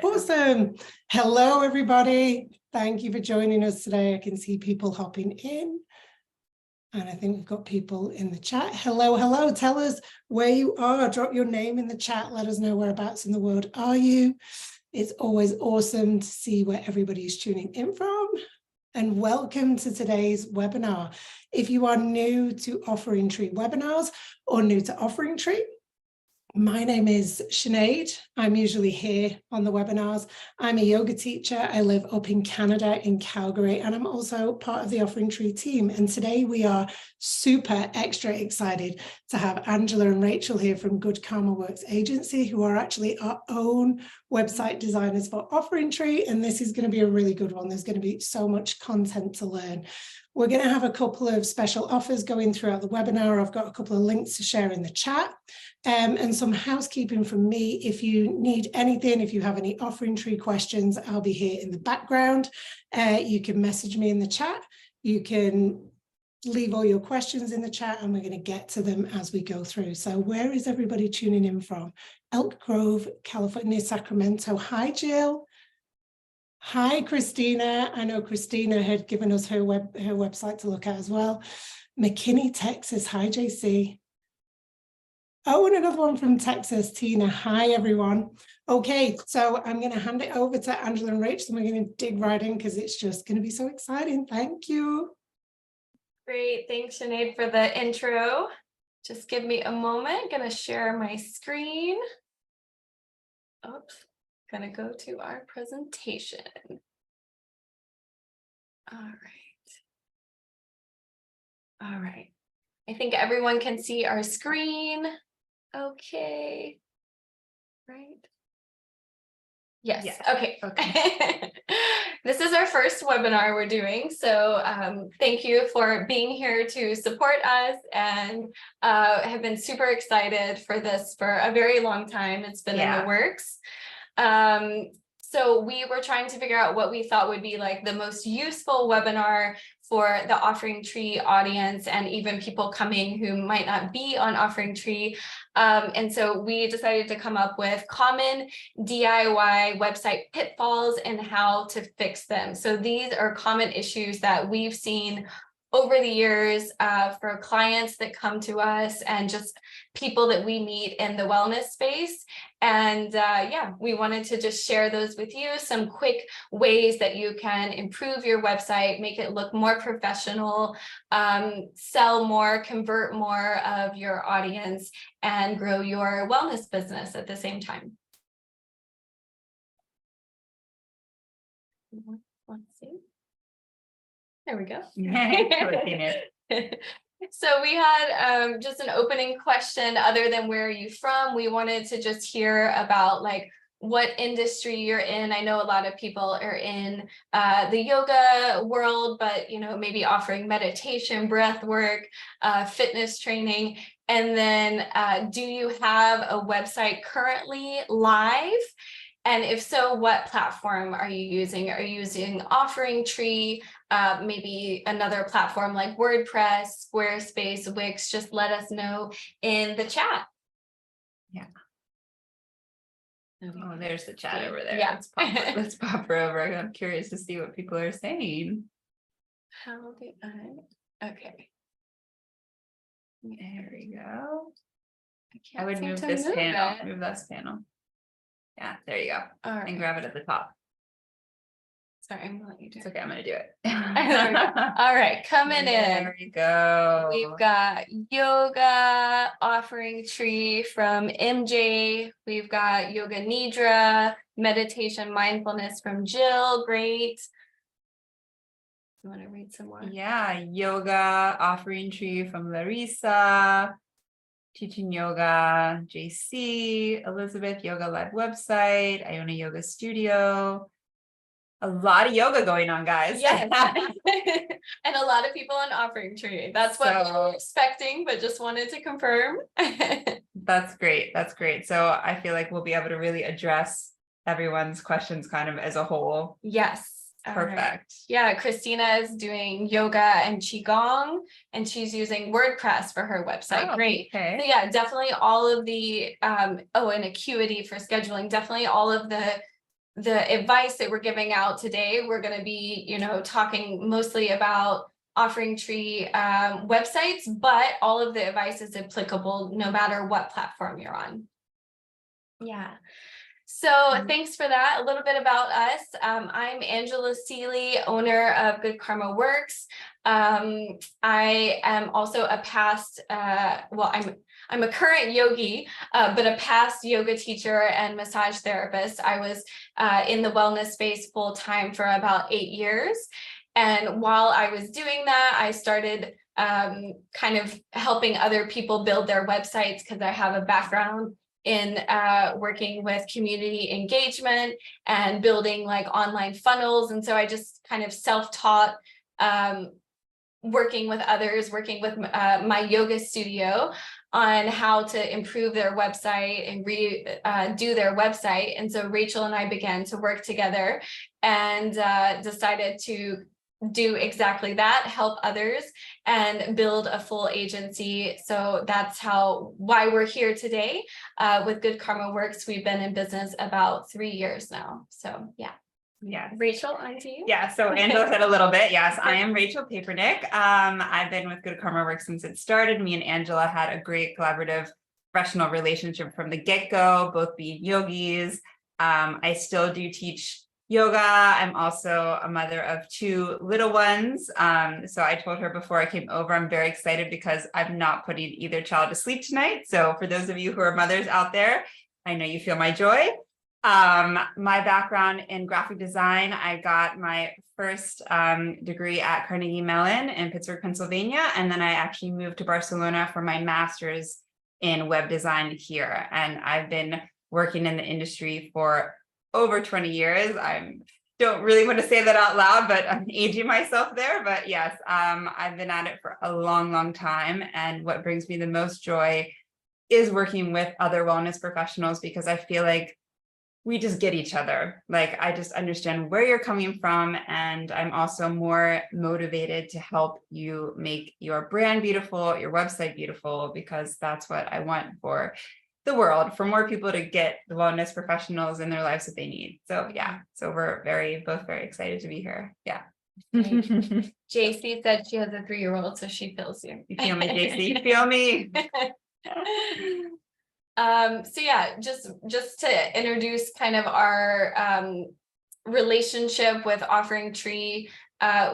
Awesome. Hello, everybody. Thank you for joining us today. I can see people hopping in. And I think we've got people in the chat. Hello, hello. Tell us where you are. Drop your name in the chat. Let us know whereabouts in the world are you. It's always awesome to see where everybody is tuning in from. And welcome to today's webinar. If you are new to Offering Tree webinars or new to Offering Tree, my name is Sinead. I'm usually here on the webinars. I'm a yoga teacher. I live up in Canada, in Calgary, and I'm also part of the Offering Tree team. And today we are super extra excited to have Angela and Rachel here from Good Karma Works Agency, who are actually our own website designers for Offering Tree. And this is going to be a really good one. There's going to be so much content to learn. We're going to have a couple of special offers going throughout the webinar. I've got a couple of links to share in the chat. And some housekeeping from me. If you need anything, if you have any Offering Tree questions, I'll be here in the background. You can message me in the chat. You can leave all your questions in the chat and we're going to get to them as we go through. So where is everybody tuning in from? Elk Grove, California, near Sacramento. Hi, Jill. Hi, Christina. I know Christina had given us her website to look at as well. McKinney, Texas. Hi, JC. Oh, and another one from Texas, Tina. Hi, everyone. Okay, so I'm going to hand it over to Angela and Rachel, and we're going to dig right in because it's just going to be so exciting. Thank you. Great. Thanks, Sinead, for the intro. Just give me a moment. Going to share my screen. Oops. Going to go to our presentation. All right. I think everyone can see our screen. Okay. Right. Yes. Okay. This is our first webinar we're doing. So thank you for being here to support us, and have been super excited for this for a very long time. It's been in the works. So we were trying to figure out what we thought would be like the most useful webinar for the Offering Tree audience and even people coming who might not be on Offering Tree. And so we decided to come up with common DIY website pitfalls and how to fix them. So these are common issues that we've seen over the years for clients that come to us and just people that we meet in the wellness space. And we wanted to just share those with you, some quick ways that you can improve your website, make it look more professional, sell more, convert more of your audience, and grow your wellness business at the same time. Let's see. There we go. So we had just an opening question. Other than where are you from, we wanted to just hear about like what industry you're in. I know a lot of people are in the yoga world, but maybe offering meditation, breath work, fitness training. And then do you have a website currently live? And if so, what platform are you using? Are you using Offering Tree, maybe another platform like WordPress, Squarespace, Wix? Just let us know in the chat. Yeah. Oh, there's the chat over there. Yeah. Let's pop her over. I'm curious to see what people are saying. How do I? Okay. There we go. I would move this panel. Move this panel. Yeah, there you go. All right. And grab it at the top. Sorry, I'm gonna let you do it. It's okay, I'm gonna do it. There we go. All right, coming in. There we go. We've got yoga, Offering Tree from MJ. We've got Yoga Nidra, meditation, mindfulness from Jill. Great. You want to read some more? Yeah, yoga, Offering Tree from Larissa. Teaching yoga, JC, Elizabeth, yoga-led website, Iona Yoga Studio. A lot of yoga going on, guys. Yes. And a lot of people on Offering Tree. That's what we were expecting, but just wanted to confirm. That's great. That's great. So I feel like we'll be able to really address everyone's questions kind of as a whole. Yes. Perfect. Right. Yeah, Christina is doing yoga and Qigong, and she's using WordPress for her website. Great. Okay. So yeah, definitely all of the, and Acuity for scheduling, definitely all of the advice that we're giving out today, we're going to be, talking mostly about Offering Tree websites, but all of the advice is applicable no matter what platform you're on. Yeah. So thanks for that. A little bit about us. I'm Angela Seeley, owner of Good Karma Works. I am also a past, I'm a current yogi, but a past yoga teacher and massage therapist. I was in the wellness space full time for about 8 years. And while I was doing that, I started kind of helping other people build their websites because I have a background in working with community engagement and building like online funnels. And so I just kind of self-taught working with others, working with my yoga studio on how to improve their website and redo their website. And so Rachel and I began to work together and decided to do exactly that, help others and build a full agency. So that's why we're here today with Good Karma Works. We've been in business about 3 years now. So yeah. Yeah. Rachel, on to you. Yeah, so Angela said a little bit. Yes, I am Rachel Papernick. I've been with Good Karma Works since it started. Me and Angela had a great collaborative professional relationship from the get-go, both being yogis. I still do teach yoga. I'm also a mother of 2 little ones. So I told her before I came over, I'm very excited because I'm not putting either child to sleep tonight. So for those of you who are mothers out there, I know you feel my joy. My background in graphic design, I got my first degree at Carnegie Mellon in Pittsburgh, Pennsylvania. And then I actually moved to Barcelona for my master's in web design here. And I've been working in the industry for over 20 years. I don't really want to say that out loud, but I'm aging myself there. But yes, I've been at it for a long, long time. And what brings me the most joy is working with other wellness professionals, because I feel like we just get each other. Like, I just understand where you're coming from. And I'm also more motivated to help you make your brand beautiful, your website beautiful, because that's what I want for the world, for more people to get the wellness professionals in their lives that they need. So yeah, so we're both very excited to be here. Yeah. Right. JC said she has a 3-year-old, so she feels you. You feel me, JC? You feel me? So yeah, just to introduce kind of our relationship with Offering Tree.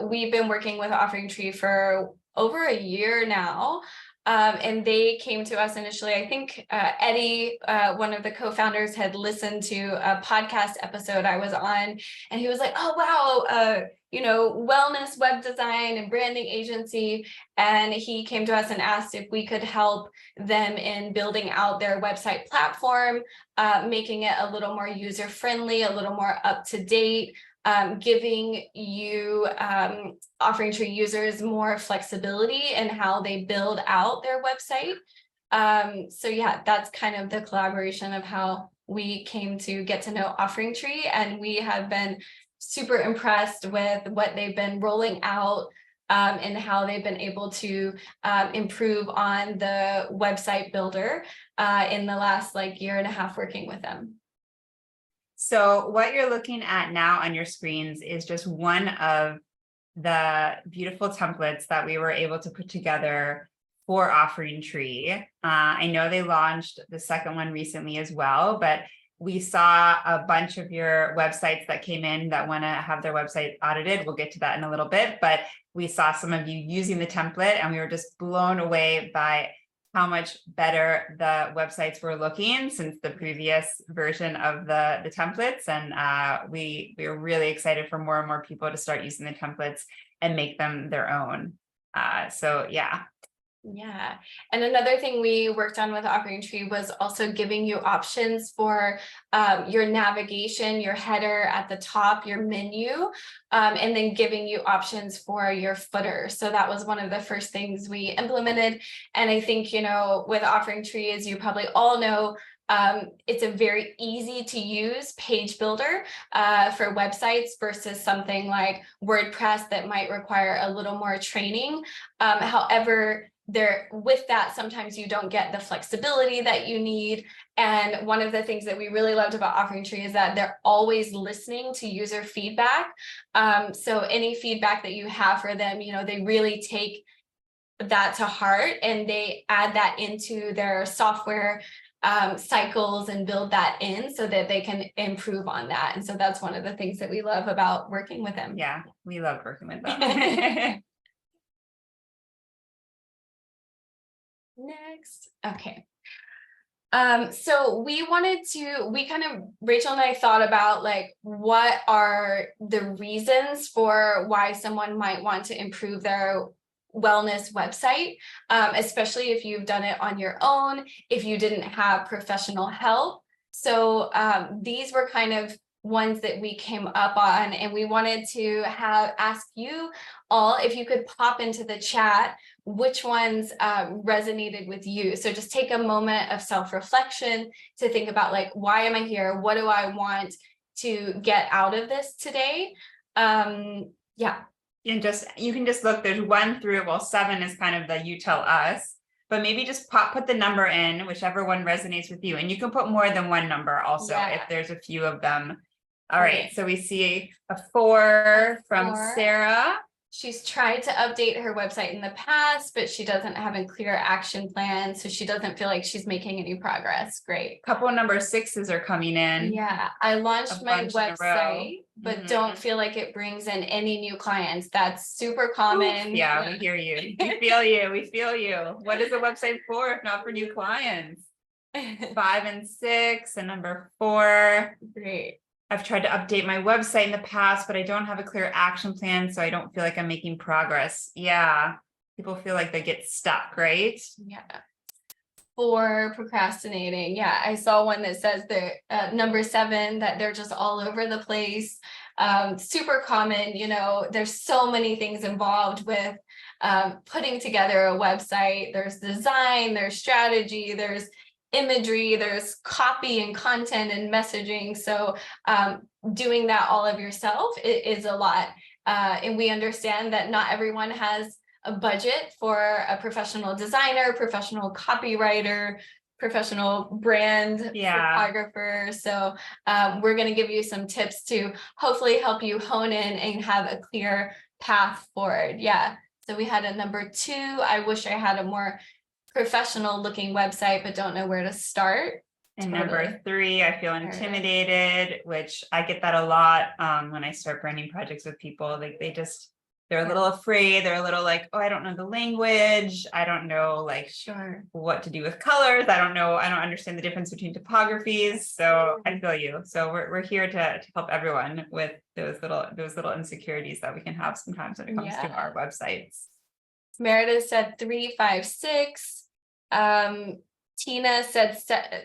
We've been working with Offering Tree for over a year now. And they came to us initially. I think Eddie, one of the co-founders, had listened to a podcast episode I was on, and he was like, "Oh wow, wellness web design and branding agency." And he came to us and asked if we could help them in building out their website platform, making it a little more user friendly, a little more up to date. Giving you Offering Tree users more flexibility in how they build out their website. So yeah, that's kind of the collaboration of how we came to get to know Offering Tree, and we have been super impressed with what they've been rolling out and how they've been able to improve on the website builder in the last year and a half working with them. So what you're looking at now on your screens is just one of the beautiful templates that we were able to put together for Offering Tree. I know they launched the second one recently as well, but we saw a bunch of your websites that came in that want to have their website audited. We'll get to that in a little bit, but we saw some of you using the template, and we were just blown away by how much better the websites were looking since the previous version of the templates. And we are really excited for more and more people to start using the templates and make them their own. So yeah. Yeah. And another thing we worked on with Offering Tree was also giving you options for your navigation, your header at the top, your menu, and then giving you options for your footer. So that was one of the first things we implemented. And I think, with Offering Tree, as you probably all know, it's a very easy to use page builder for websites versus something like WordPress that might require a little more training. However, with that, sometimes you don't get the flexibility that you need. And one of the things that we really loved about Offering Tree is that they're always listening to user feedback. So any feedback that you have for them, they really take that to heart, and they add that into their software cycles and build that in so that they can improve on that. And so that's one of the things that we love about working with them. Yeah, we love working with them. Next. Okay. So Rachel and I thought about like, what are the reasons for why someone might want to improve their wellness website, especially if you've done it on your own, if you didn't have professional help. So these were kind of ones that we came up on, and we wanted to ask you all if you could pop into the chat which ones resonated with you. So just take a moment of self-reflection to think about like, why am I here? What do I want to get out of this today? Yeah. You can just look, there's 1 through, well, 7 is kind of the you tell us, but maybe just put the number in, whichever one resonates with you. And you can put more than one number also, if there's a few of them. All right, so we see a 4 from Sarah. She's tried to update her website in the past, but she doesn't have a clear action plan. So she doesn't feel like she's making any progress. Great. Couple number 6s are coming in. Yeah, I launched my website, but don't feel like it brings in any new clients. That's super common. Oof, yeah, we hear you. We feel you. We feel you. What is a website for if not for new clients? 5 and 6 and number 4. Great. I've tried to update my website in the past, but I don't have a clear action plan, so I don't feel like I'm making progress. Yeah, people feel like they get stuck, right? Yeah. 4, procrastinating. Yeah, I saw one that says they're number 7, that they're just all over the place. Super common, there's so many things involved with putting together a website. There's design, there's strategy, there's imagery, there's copy and content and messaging. So doing that all of yourself is a lot. And we understand that not everyone has a budget for a professional designer, professional copywriter, professional brand photographer. So we're going to give you some tips to hopefully help you hone in and have a clear path forward. Yeah. So we had a number 2. I wish I had a more professional looking website, but don't know where to start. And number 3, I feel intimidated, which I get that a lot when I start branding projects with people. Like they're a little afraid. They're a little like, oh, I don't know the language. I don't know what to do with colors. I don't understand the difference between topographies. So I feel you. So we're here to help everyone with those little insecurities that we can have sometimes when it comes to our websites. Meredith said 3, 5, 6. Tina said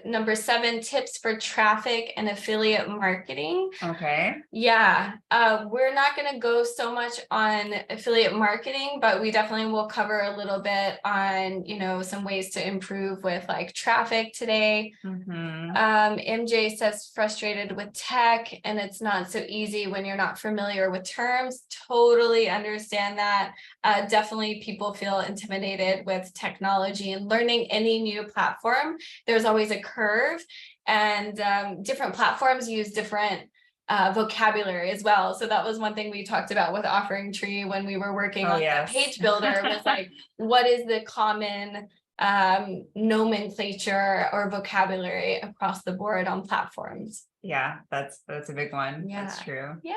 number 7, tips for traffic and affiliate marketing. Okay. Yeah, we're not going to go so much on affiliate marketing, but we definitely will cover a little bit on, some ways to improve with like traffic today. MJ says frustrated with tech and it's not so easy when you're not familiar with terms. Totally understand that. Definitely people feel intimidated with technology and learning any new platform. There's always a curve, and different platforms use different vocabulary as well. So that was one thing we talked about with Offering Tree when we were working on the page builder, was like, what is the common nomenclature or vocabulary across the board on platforms? Yeah, that's a big one. Yeah. That's true. Yeah.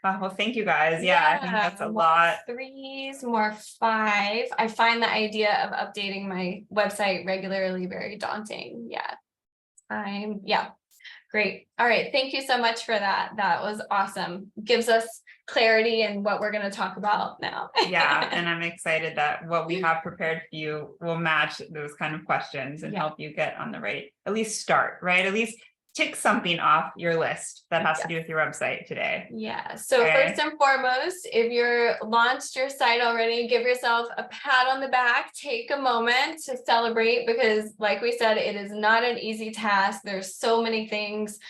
Well, thank you guys. Yeah, I think that's a lot. 3s, more 5. I find the idea of updating my website regularly very daunting. Yeah. Yeah. Great. All right. Thank you so much for that. That was awesome. Gives us clarity in what we're going to talk about now. Yeah. And I'm excited that what we have prepared for you will match those kind of questions and help you get on the right, at least start, right? At least tick something off your list that has to do with your website today. Yeah. So first and foremost, if you're launched your site already, give yourself a pat on the back, take a moment to celebrate, because like we said, it is not an easy task. There's so many things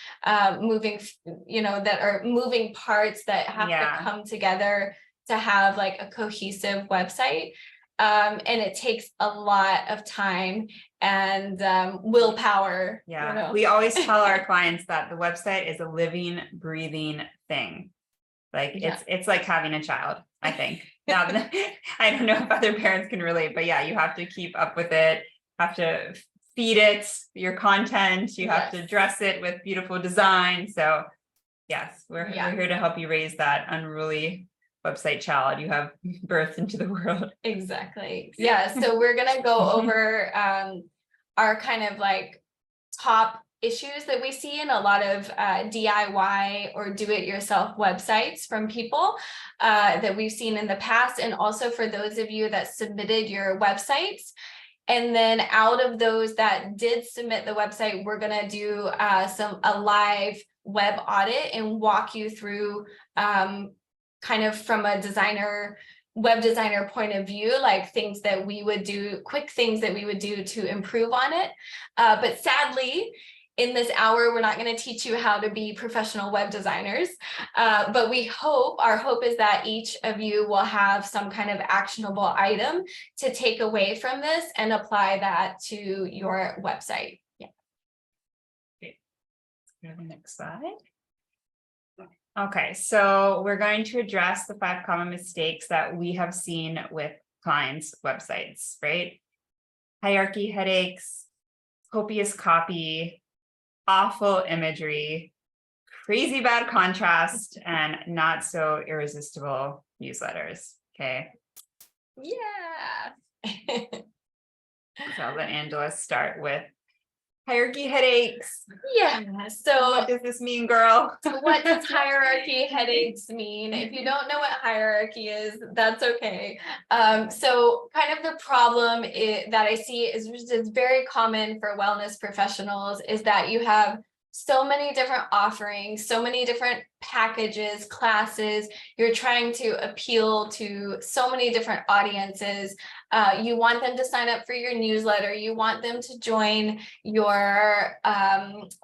moving, that are moving parts that have to come together to have like a cohesive website. And it takes a lot of time and willpower. Yeah, you know? we always tell our clients that the website is a living, breathing thing. Like it's like having a child, I think. Now, I don't know if other parents can relate, but yeah, you have to keep up with it, have to feed it your content, you have to dress it with beautiful design. So yes, we're here to help you raise that unruly website child you have birthed into the world. Exactly. Yeah. So we're gonna go over our kind of like top issues that we see in a lot of DIY or do-it-yourself websites from people that we've seen in the past, and also for those of you that submitted your websites. And then out of those that did submit the website, we're gonna do a live web audit and walk you through kind of from a web designer point of view, like things that we would do, quick things that we would do to improve on it. But sadly, in this hour, we're not going to teach you how to be professional web designers. But our hope is that each of you will have some kind of actionable item to take away from this and apply that to your website. Yeah. Okay. Go to the next slide. Okay, so we're going to address the 5 common mistakes that we have seen with clients' websites, right? Hierarchy headaches, copious copy, awful imagery, crazy bad contrast, and not so irresistible newsletters. Okay. Yeah. So I'll let Angela start with hierarchy headaches. Yeah. So what does this mean, girl? What does hierarchy headaches mean? If you don't know what hierarchy is, that's okay. So kind of the problem that I see is very common for wellness professionals is that you have so many different offerings, so many different packages, classes. You're trying to appeal to so many different audiences. You want them to sign up for your newsletter. You want them to join your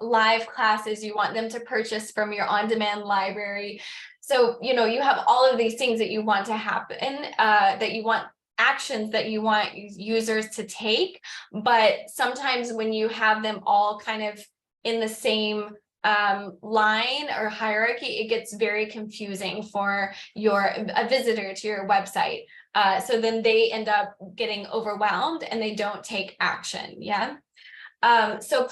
live classes. You want them to purchase from your on-demand library. So, you have all of these things that you want to happen, that you want actions that you want users to take. But sometimes when you have them all kind of in the same line or hierarchy, it gets very confusing for a visitor to your website. So then they end up getting overwhelmed and they don't take action. Yeah. So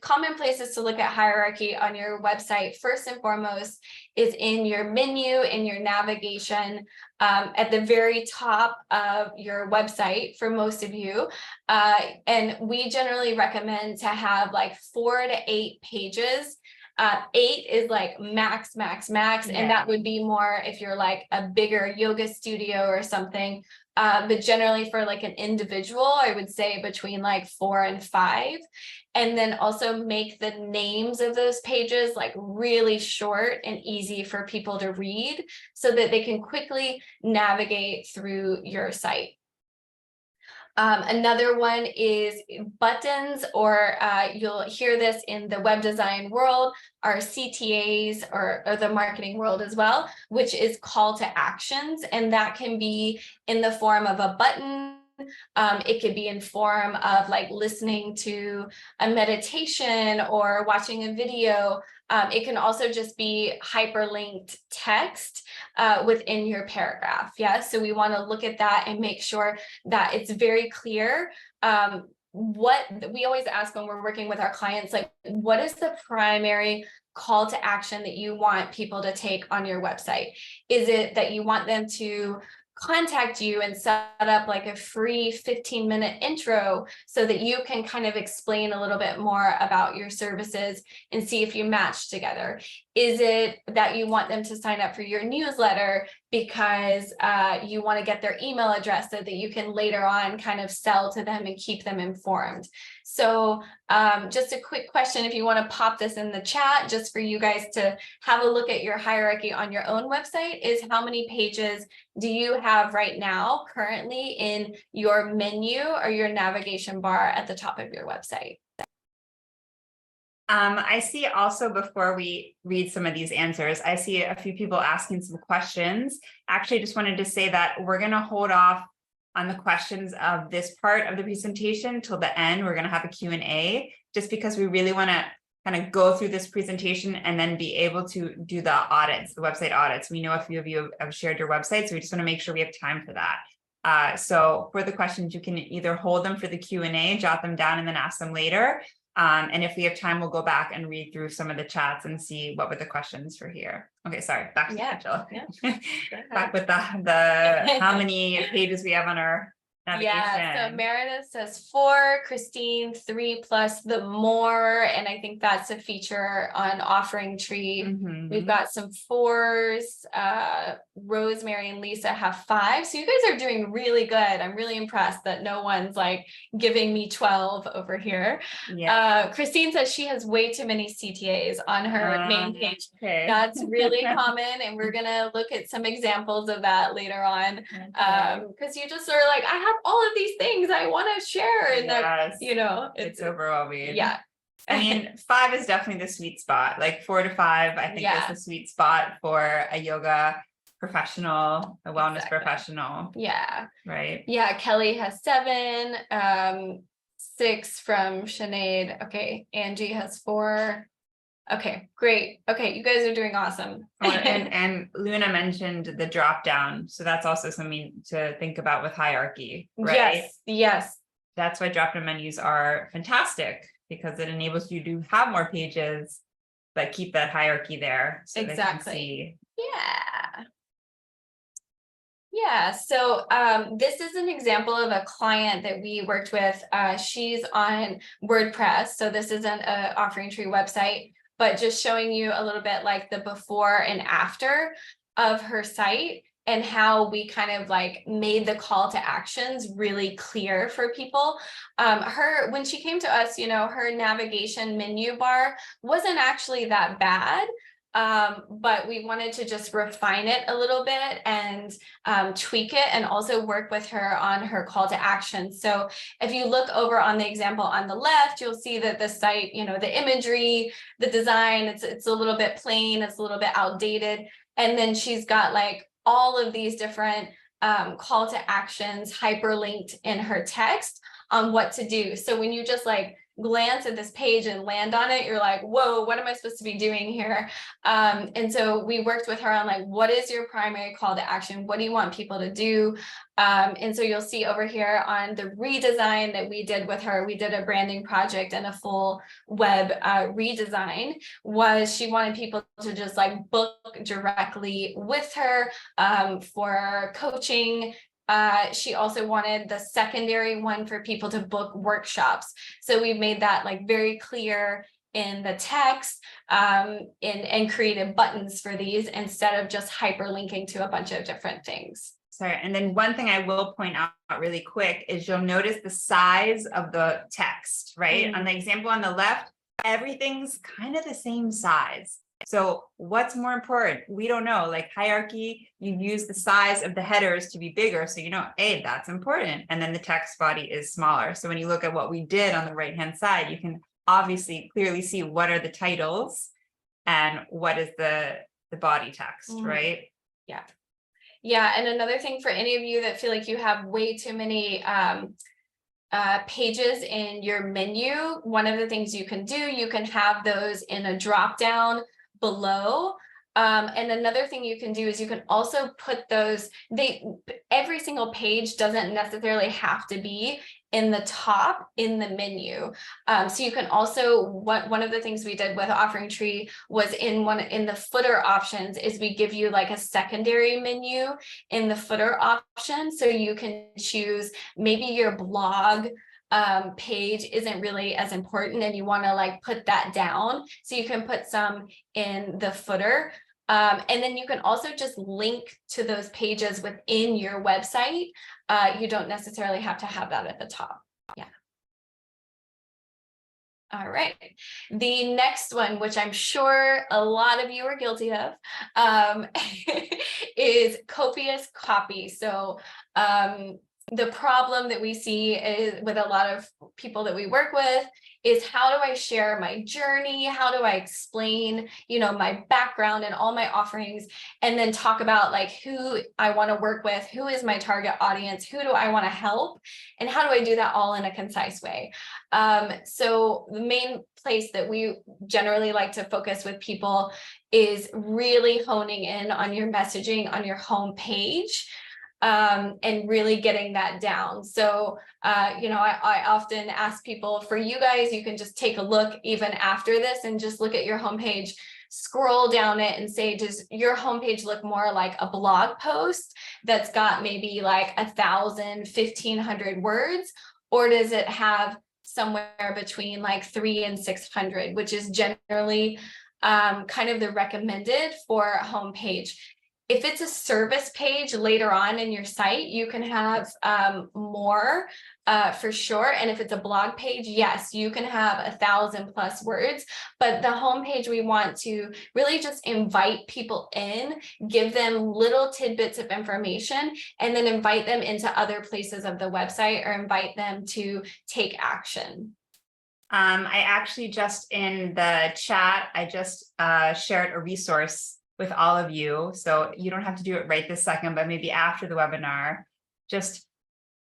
common places to look at hierarchy on your website, first and foremost, is in your menu, in your navigation, at the very top of your website for most of you. And we generally recommend to have like 4 to 8 pages. 8 is like max, and that would be more if you're like a bigger yoga studio or something. But generally for like an individual, I would say between like 4 and 5. And then also make the names of those pages like really short and easy for people to read so that they can quickly navigate through your site. Another one is buttons, or you'll hear this in the web design world, are CTAs or the marketing world as well, which is call to actions. And that can be in the form of a button. It could be in form of like listening to a meditation or watching a video. It can also just be hyperlinked text within your paragraph. Yeah, so we want to look at that and make sure that it's very clear. What we always ask when we're working with our clients, like, what is the primary call to action that you want people to take on your website? Is it that you want them to contact you and set up like a free 15-minute intro so that you can kind of explain a little bit more about your services and see if you match together? Is it that you want them to sign up for your newsletter because you want to get their email address so that you can later on kind of sell to them and keep them informed? So just a quick question, if you want to pop this in the chat, just for you guys to have a look at your hierarchy on your own website, is how many pages do you have right now currently in your menu or your navigation bar at the top of your website? I see also, before we read some of these answers, I see a few people asking some questions. Actually, just wanted to say that we're going to hold off on the questions of this part of the presentation till the end. We're going to have a Q&A just because we really want to kind of go through this presentation and then be able to do the audits, the website audits. We know a few of you have shared your website, so we just want to make sure we have time for that. So for the questions, you can either hold them for the Q&A, jot them down, and then ask them later. And if we have time, we'll go back and read through some of the chats and see what were the questions for here. Okay, sorry, back to Angela. Back with the how many pages we have on our navigation. Yeah, so Meredith says 4, Christine 3 plus the more, and I think that's a feature on Offering Tree. Mhm. We've got some 4s. Rosemary and Lisa have 5. So you guys are doing really good. I'm really impressed that no one's like giving me 12 over here. Yeah. Christine says she has way too many CTAs on her main page. Okay. That's really common, and we're gonna look at some examples of that later on. Okay. Because you just sort of like, I have all of these things I want to share, and that, Yes. you know, It's overwhelming. yeah. I mean, 5 is definitely the sweet spot. Like 4 to 5, I think Yeah. is the sweet spot for a yoga professional, a wellness Exactly. professional, Yeah. right? Yeah. Kelly has 7, 6 from Sinead. Okay. Angie has 4. Okay, great. Okay, you guys are doing awesome. And Luna mentioned the drop down, so that's also something to think about with hierarchy, right? Yes, yes. That's why drop down menus are fantastic, because it enables you to have more pages but keep that hierarchy there, so they can see. Yeah. Yeah, so this is an example of a client that we worked with. She's on WordPress, so this isn't an Offering Tree website, but just showing you a little bit like the before and after of her site and how we kind of like made the call to actions really clear for people. When she came to us, you know, her navigation menu bar wasn't actually that bad. But we wanted to just refine it a little bit and tweak it, and also work with her on her call to action. So if you look over on the example on the left, you'll see that the site, you know, the imagery, the design, it's a little bit plain, it's a little bit outdated. And then she's got like all of these different call to actions hyperlinked in her text on what to do. So when you just like glance at this page and land on it, you're like, whoa, what am I supposed to be doing here? And so we worked with her on like, what is your primary call to action? What do you want people to do? And so you'll see over here on the redesign that we did with her, we did a branding project and a full web redesign. Was she wanted people to just like book directly with her for coaching. She also wanted the secondary one for people to book workshops. So we've made that like very clear in the text and created buttons for these instead of just hyperlinking to a bunch of different things. Sorry, and then one thing I will point out really quick is you'll notice the size of the text, right? On the example on the left, everything's kind of the same size. So what's more important? We don't know. Like hierarchy, you use the size of the headers to be bigger. So you know, hey, that's important. And then the text body is smaller. So when you look at what we did on the right-hand side, you can obviously clearly see what are the titles and what is the body text, right? Yeah. Yeah. And another thing for any of you that feel like you have way too many pages in your menu, one of the things you can do, you can have those in a drop down below. And another thing you can do is you can also put those, every single page doesn't necessarily have to be in the top in the menu. So you can also, one of the things we did with Offering Tree was in the footer options is we give you like a secondary menu in the footer option. So you can choose maybe your blog page isn't really as important and you want to like put that down. So you can put some in the footer. And then you can also just link to those pages within your website. You don't necessarily have to have that at the top. Yeah. All right. The next one, which I'm sure a lot of you are guilty of, is copious copy. So the problem that we see is with a lot of people that we work with is, how do I share my journey? How do I explain, my background and all my offerings, and then talk about like who I want to work with, who is my target audience, who do I want to help, and how do I do that all in a concise way? So the main place that we generally like to focus with people is really honing in on your messaging on your home page. And really getting that down. So, I often ask people, for you guys, you can just take a look even after this and just look at your homepage, scroll down it and say, does your homepage look more like a blog post that's got maybe like 1,000, 1,500 words, or does it have somewhere between like 300 and 600, which is generally kind of the recommended for a homepage. If it's a service page later on in your site, you can have more for sure. And if it's a blog page, yes, you can have 1,000+ words. But the homepage, we want to really just invite people in, give them little tidbits of information, and then invite them into other places of the website or invite them to take action. I actually just in the chat, I just shared a resource with all of you. So you don't have to do it right this second, but maybe after the webinar, just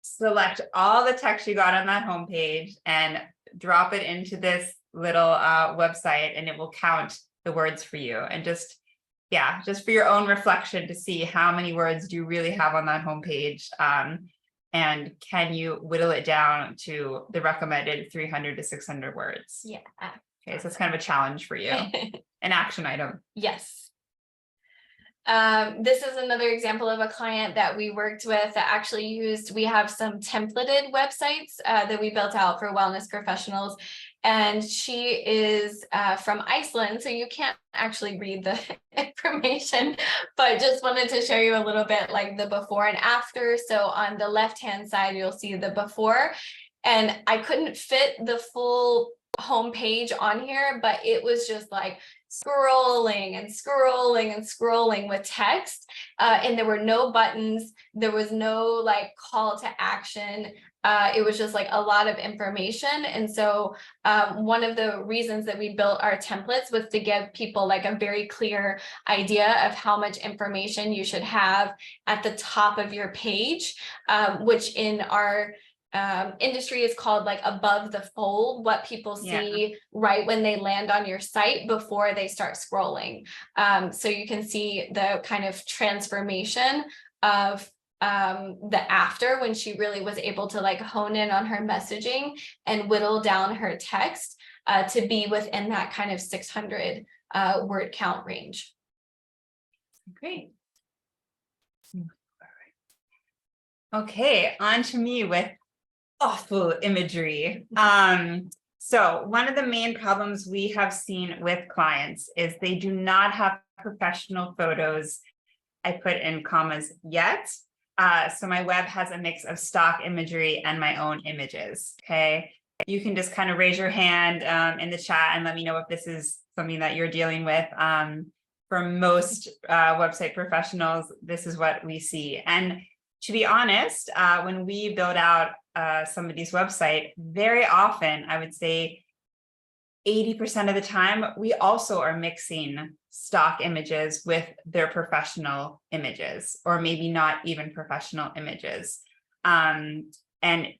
select all the text you got on that homepage and drop it into this little website, and it will count the words for you. And just for your own reflection to see how many words do you really have on that homepage. And can you whittle it down to the recommended 300 to 600 words? Yeah. Okay, so it's kind of a challenge for you, an action item. Yes. This is another example of a client that we worked with that actually we have some templated websites that we built out for wellness professionals. And she is from Iceland, so you can't actually read the information, but just wanted to show you a little bit like the before and after. So on the left-hand side, you'll see the before, and I couldn't fit the full homepage on here, but it was just like scrolling and scrolling and scrolling with text, and there were no buttons, there was no like call to action. It was just like a lot of information. And so one of the reasons that we built our templates was to give people like a very clear idea of how much information you should have at the top of your page, which in our industry is called like above the fold, what people see right when they land on your site before they start scrolling. So you can see the kind of transformation of the after, when she really was able to like hone in on her messaging and whittle down her text to be within that kind of 600 word count range. Great. Okay, on to me with awful imagery. So one of the main problems we have seen with clients is they do not have professional photos, I put in commas, yet. So my web has a mix of stock imagery and my own images, okay? You can just kind of raise your hand in the chat and let me know if this is something that you're dealing with. For most website professionals, this is what we see. And to be honest, when we build out somebody's website, very often, I would say 80% of the time, we also are mixing stock images with their professional images, or maybe not even professional images. And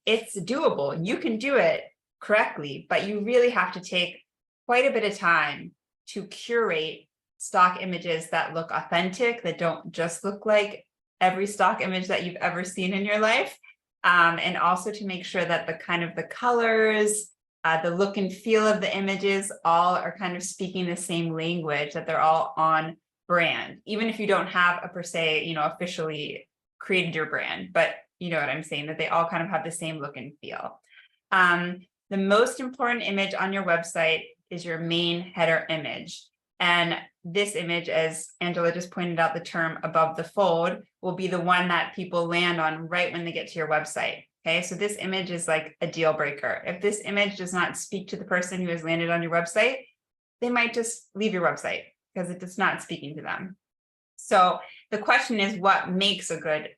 it's doable. You can do it correctly, but you really have to take quite a bit of time to curate stock images that look authentic, that don't just look like every stock image that you've ever seen in your life. And also to make sure that the kind of the colors, the look and feel of the images all are kind of speaking the same language, that they're all on brand, even if you don't have a per se, officially created your brand, but you know what I'm saying, that they all kind of have the same look and feel. The most important image on your website is your main header image. And this image, as Angela just pointed out, the term above the fold, will be the one that people land on right when they get to your website. Okay, so this image is like a deal breaker. If this image does not speak to the person who has landed on your website, they might just leave your website because it is not speaking to them. So the question is, what makes a good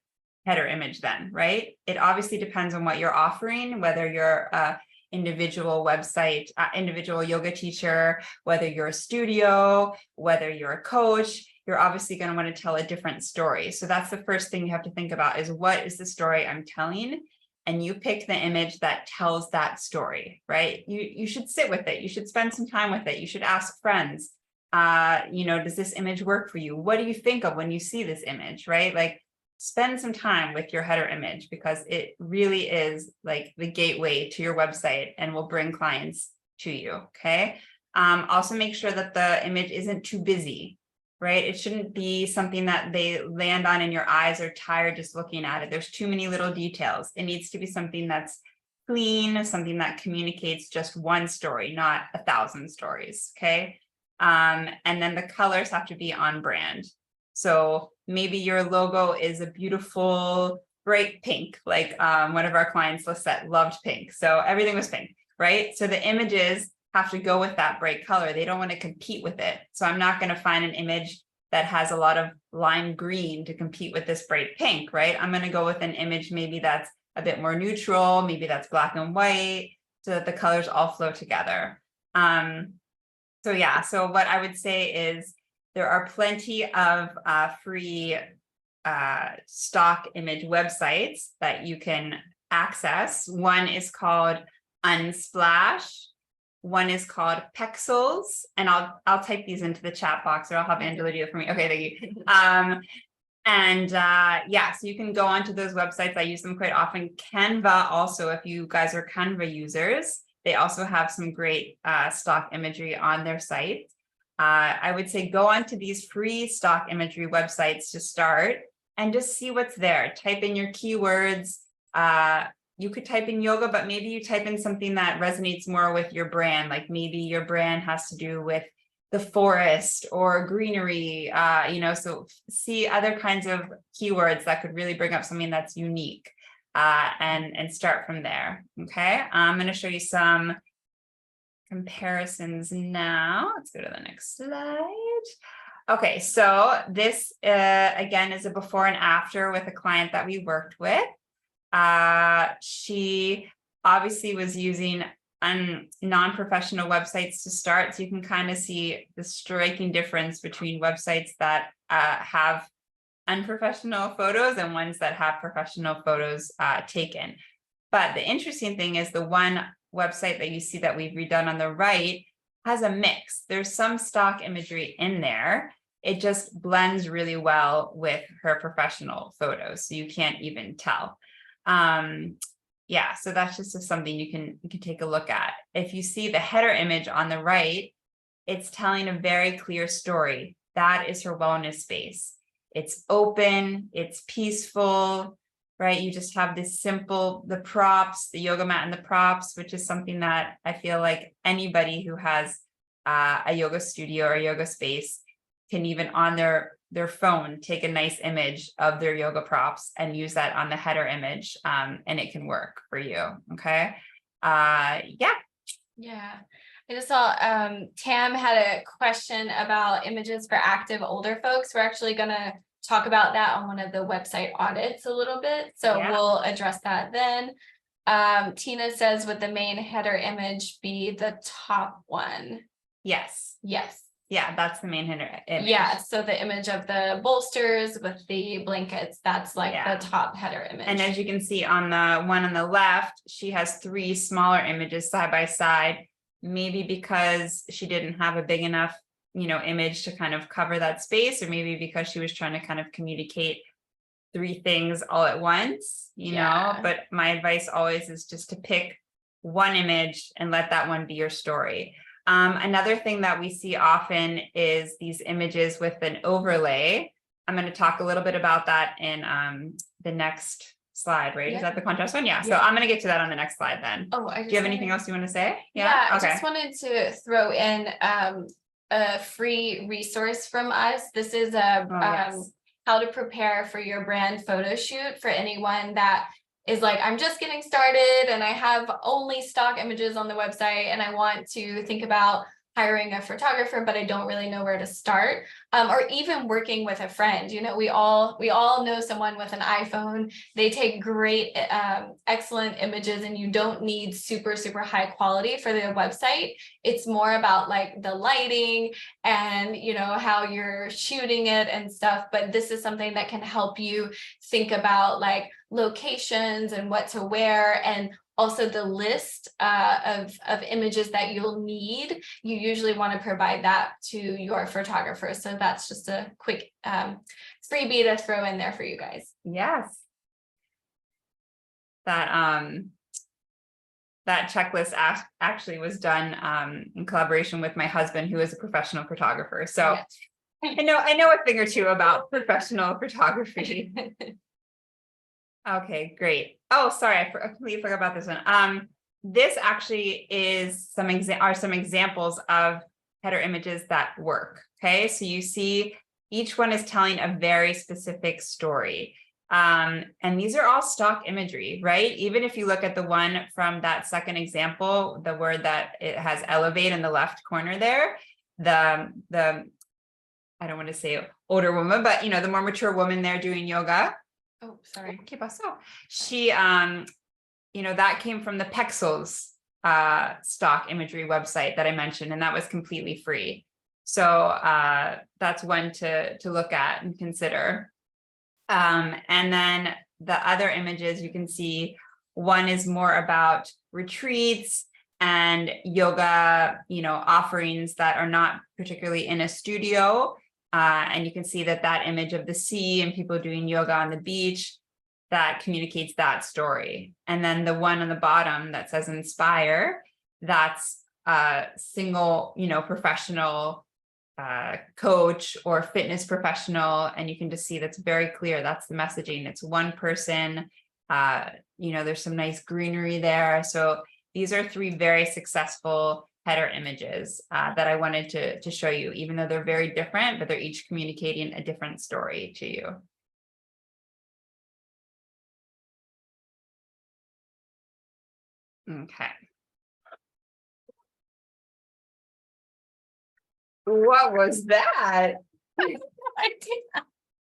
header image then, right? It obviously depends on what you're offering, whether you're a individual website, individual yoga teacher, whether you're a studio, whether you're a coach, you're obviously going to want to tell a different story. So that's the first thing you have to think about is what is the story I'm telling? And you pick the image that tells that story, right? You should sit with it. You should spend some time with it. You should ask friends, does this image work for you? What do you think of when you see this image, right? Like, spend some time with your header image because it really is like the gateway to your website and will bring clients to you, okay? Also make sure that the image isn't too busy, right? It shouldn't be something that they land on and your eyes are tired just looking at it. There's too many little details. It needs to be something that's clean, something that communicates just one story, not 1,000 stories, okay? And then the colors have to be on brand. So maybe your logo is a beautiful bright pink, like one of our clients, Lisette, loved pink. So everything was pink, right? So the images have to go with that bright color. They don't want to compete with it. So I'm not going to find an image that has a lot of lime green to compete with this bright pink, right? I'm going to go with an image maybe that's a bit more neutral, maybe that's black and white, so that the colors all flow together. So what I would say is there are plenty of free stock image websites that you can access. One is called Unsplash. One is called Pexels, and I'll type these into the chat box, or I'll have Angela do it for me. Okay, thank you. So you can go onto those websites. I use them quite often. Canva also, if you guys are Canva users, they also have some great stock imagery on their site. I would say go onto these free stock imagery websites to start and just see what's there. Type in your keywords. You could type in yoga, but maybe you type in something that resonates more with your brand. Like maybe your brand has to do with the forest or greenery, so see other kinds of keywords that could really bring up something that's unique and start from there. Okay, I'm going to show you some comparisons now. Let's go to the next slide. Okay, so this again is a before and after with a client that we worked with. She obviously was using non-professional websites to start, so you can kind of see the striking difference between websites that have unprofessional photos and ones that have professional photos taken. But the interesting thing is the one website that you see that we've redone on the right has a mix. There's some stock imagery in there. It just blends really well with her professional photos, so you can't even tell. So that's just something you can take a look at. If you see the header image on the right, it's telling a very clear story. That is her wellness space. It's open, it's peaceful, right? You just have this simple, the props, the yoga mat and the props, which is something that I feel like anybody who has a yoga studio or yoga space can even on their phone take a nice image of their yoga props and use that on the header image, and it can work for you. Okay. Yeah. I just saw Tam had a question about images for active older folks. We're actually going to talk about that on one of the website audits a little bit. So we'll address that then. Tina says, would the main header image be the top one? Yes. Yeah, that's the main header image. Yeah, so the image of the bolsters with the blankets, that's like the top header image. And as you can see on the one on the left, she has 3 smaller images side by side, maybe because she didn't have a big enough, image to kind of cover that space, or maybe because she was trying to kind of communicate 3 things all at once, know, but my advice always is just to pick one image and let that one be your story. Another thing that we see often is these images with an overlay. I'm going to talk a little bit about that in the next slide, right? Is that the contrast one? Yeah. So I'm going to get to that on the next slide then. Do you have anything else you want to say? I just wanted to throw in a free resource from us. This is how to prepare for your brand photo shoot for anyone that is like, I'm just getting started and I have only stock images on the website and I want to think about hiring a photographer, but I don't really know where to start. Or even working with a friend. You know, we all know someone with an iPhone. They take great, excellent images, and you don't need super high quality for their website. It's more about like the lighting and, you know, how you're shooting it and stuff. But this is something that can help you think about like locations and what to wear, and also the list of images that you'll need. You usually want to provide that to your photographer. So that's just a quick freebie to throw in there for you guys. Yes. That checklist actually was done in collaboration with my husband, who is a professional photographer. So Yes. I know a thing or two about professional photography. Okay, great. Oh, sorry, I completely forgot about this one. This actually is some examples of header images that work. Okay, so you see each one is telling a very specific story. And these are all stock imagery, right? Even if you look at the one from that second example, the word that it has elevate in the left corner there, the I don't want to say older woman, but you know, the more mature woman there doing yoga. Oh, sorry. ¿Qué pasó? She, you know, that came from the Pexels stock imagery website that I mentioned, and that was completely free. So that's one to look at and consider. And then the other images you can see, one is more about retreats and yoga, you know, offerings that are not particularly in a studio. And you can see that image of the sea and people doing yoga on the beach, that communicates that story. And then the one on the bottom that says inspire, that's a single, you know, professional coach or fitness professional. And you can just see that's very clear. That's the messaging. It's one person. You know, there's some nice greenery there. So these are 3 very successful header images that I wanted to show you, even though they're very different, but they're each communicating a different story to you. Okay. What was that?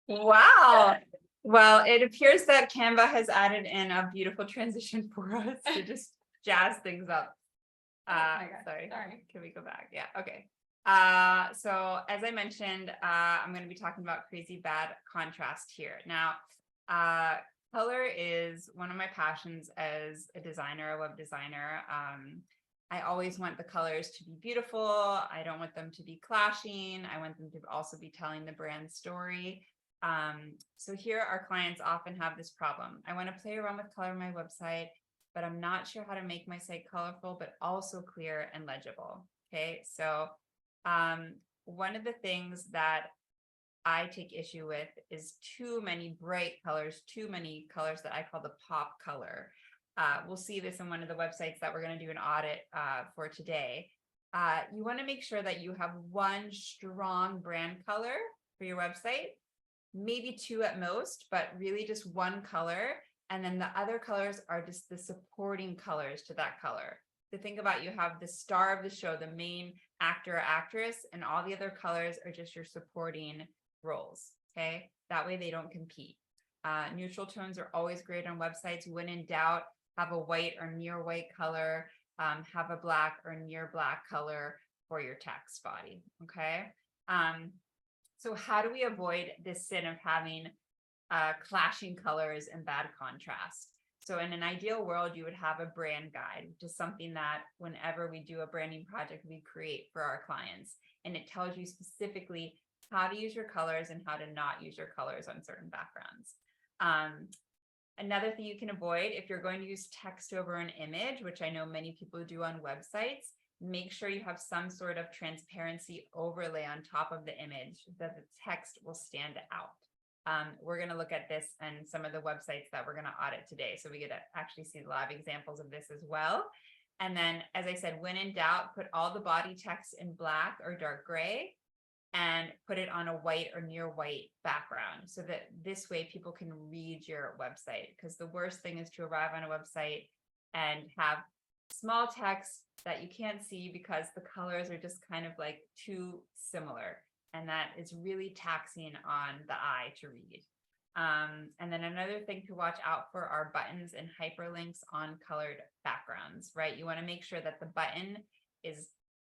Wow. Well, it appears that Canva has added in a beautiful transition for us to just jazz things up. Sorry. Can we go back? Yeah. Okay. So as I mentioned, I'm going to be talking about crazy bad contrast here. Now, color is one of my passions as a designer, a web designer. I always want the colors to be beautiful. I don't want them to be clashing. I want them to also be telling the brand story. So here our clients often have this problem. I want to play around with color on my website, but I'm not sure how to make my site colorful, but also clear and legible. Okay, so one of the things that I take issue with is too many bright colors, too many colors that I call the pop color. We'll see this in one of the websites that we're going to do an audit for today. You want to make sure that you have one strong brand color for your website, maybe 2 at most, but really just one color. And then the other colors are just the supporting colors to that color. So think about, you have the star of the show, the main actor or actress, and all the other colors are just your supporting roles. Okay, that way they don't compete. Neutral tones are always great on websites. When in doubt, have a white or near white color, have a black or near black color for your text body. Okay. So how do we avoid this sin of having clashing colors and bad contrast? So in an ideal world, you would have a brand guide, which is something that whenever we do a branding project, we create for our clients. And it tells you specifically how to use your colors and how to not use your colors on certain backgrounds. Another thing you can avoid, if you're going to use text over an image, which I know many people do on websites, make sure you have some sort of transparency overlay on top of the image so that the text will stand out. We're going to look at this and some of the websites that we're going to audit today. So we get to actually see live examples of this as well. And then, as I said, when in doubt, put all the body text in black or dark gray and put it on a white or near white background so that this way people can read your website. Because the worst thing is to arrive on a website and have small text that you can't see because the colors are just kind of like too similar. And that is really taxing on the eye to read. And then another thing to watch out for are buttons and hyperlinks on colored backgrounds, right? You want to make sure that the button is,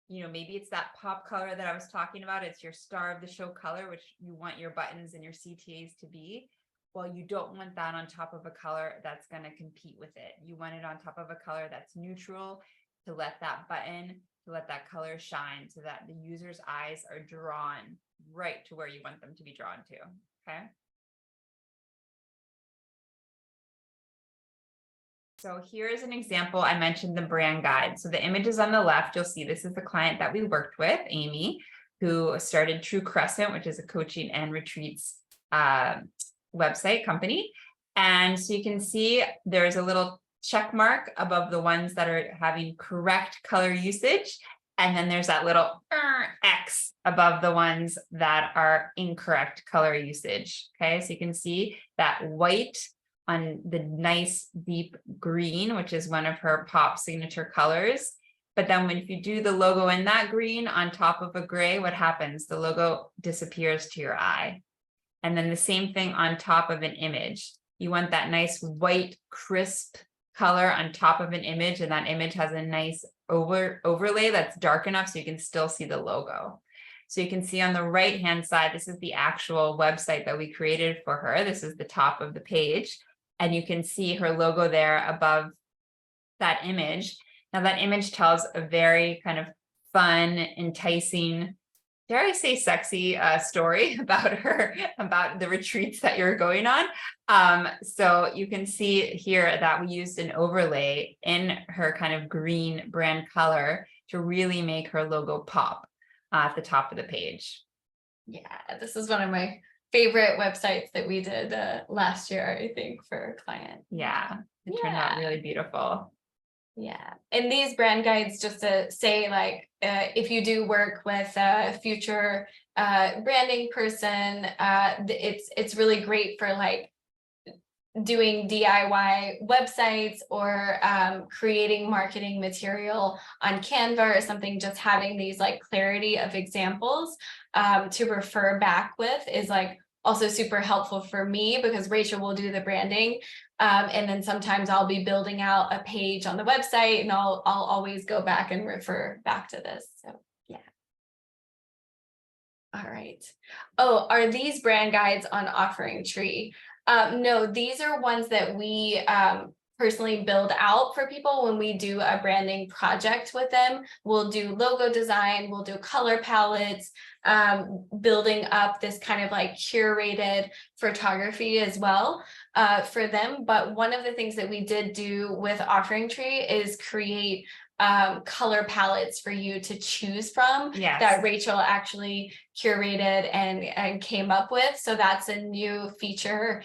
maybe it's that pop color that I was talking about. It's your star of the show color, which you want your buttons and your CTAs to be. Well, you don't want that on top of a color that's going to compete with it. You want it on top of a color that's neutral to let that button, to let that color shine so that the user's eyes are drawn right to where you want them to be drawn to, okay? So here's an example. I mentioned the brand guide. So the images on the left, you'll see this is the client that we worked with, Amy, who started True Crescent, which is a coaching and retreats website company. And so you can see there's a little check mark above the ones that are having correct color usage. And then there's that little X above the ones that are incorrect color usage. Okay, so you can see that white on the nice deep green, which is one of her pop signature colors. But then if you do the logo in that green on top of a gray, what happens? The logo disappears to your eye. And then the same thing on top of an image. You want that nice white, crisp color on top of an image, and that image has a nice overlay that's dark enough so you can still see the logo. So you can see on the right-hand side, this is the actual website that we created for her. This is the top of the page. And you can see her logo there above that image. Now that image tells a very kind of fun, enticing, dare I say sexy story about her, about the retreats that you're going on. So you can see here that we used an overlay in her kind of green brand color to really make her logo pop at the top of the page. Yeah, this is one of my favorite websites that we did last year, I think, for a client. Yeah, it turned out really beautiful. Yeah, and these brand guides, just to say, like, if you do work with a future branding person, it's really great for like doing DIY websites or creating marketing material on Canva or something. Just having these like clarity of examples to refer back with is like also super helpful for me, because Rachel will do the branding. And then sometimes I'll be building out a page on the website and I'll always go back and refer back to this. So yeah. All right. Oh, are these brand guides on Offering Tree? No, these are ones that we personally build out for people when we do a branding project with them. We'll do logo design, we'll do color palettes, building up this kind of like curated photography as well for them. But one of the things that we did do with Offering Tree is create color palettes for you to choose from. Yes. That Rachel actually curated and came up with. So that's a new feature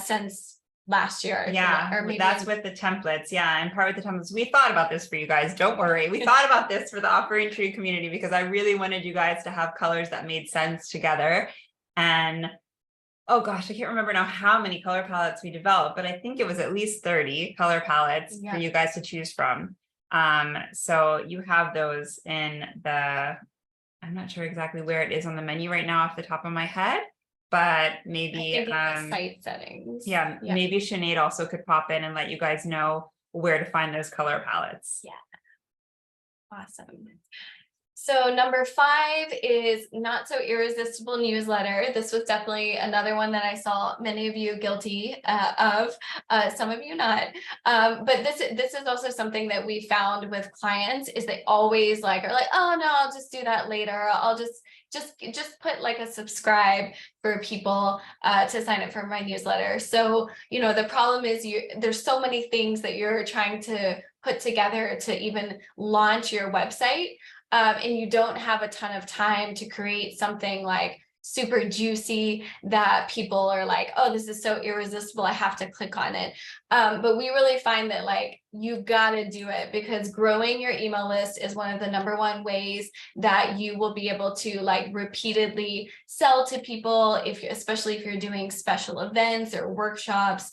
since last year. Yeah, or maybe that's with the templates. Yeah, and part with the templates. We thought about this for you guys. Don't worry. We thought about this for the Offering Tree community because I really wanted you guys to have colors that made sense together. And oh gosh, I can't remember now how many color palettes we developed, but I think it was at least 30 color palettes for you guys to choose from. So you have those in the, I'm not sure exactly where it is on the menu right now off the top of my head, but maybe site settings. Yeah, maybe Sinead also could pop in and let you guys know where to find those color palettes. Yeah. Awesome. So number 5 is Not So Irresistible newsletter. This was definitely another one that I saw many of you guilty of, some of you not. But this is also something that we found with clients is they always like are like, oh no, I'll just do that later. I'll just put like a subscribe for people to sign up for my newsletter. So, the problem is there's so many things that you're trying to put together to even launch your website. And you don't have a ton of time to create something like super juicy that people are like, oh, this is so irresistible, I have to click on it. But we really find that like you've got to do it, because growing your email list is one of the #1 ways that you will be able to like repeatedly sell to people, especially if you're doing special events or workshops.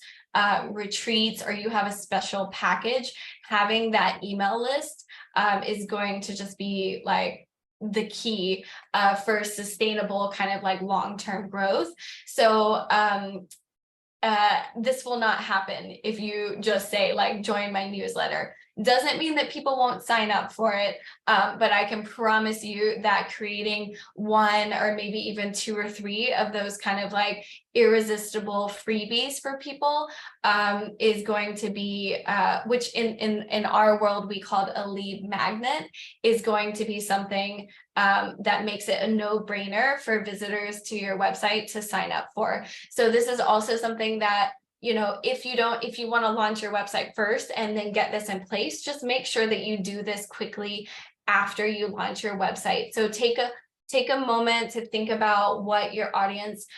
retreats, or you have a special package, having that email list is going to just be like the key for sustainable kind of like long-term growth. So this will not happen if you just say like join my newsletter. Doesn't mean that people won't sign up for it, but I can promise you that creating one or maybe even 2 or 3 of those kind of like irresistible freebies for people is going to be, which in our world we called a lead magnet, is going to be something that makes it a no-brainer for visitors to your website to sign up for. So this is also something that, you know, if you want to launch your website first and then get this in place, just make sure that you do this quickly after you launch your website. So take a moment to think about what your audience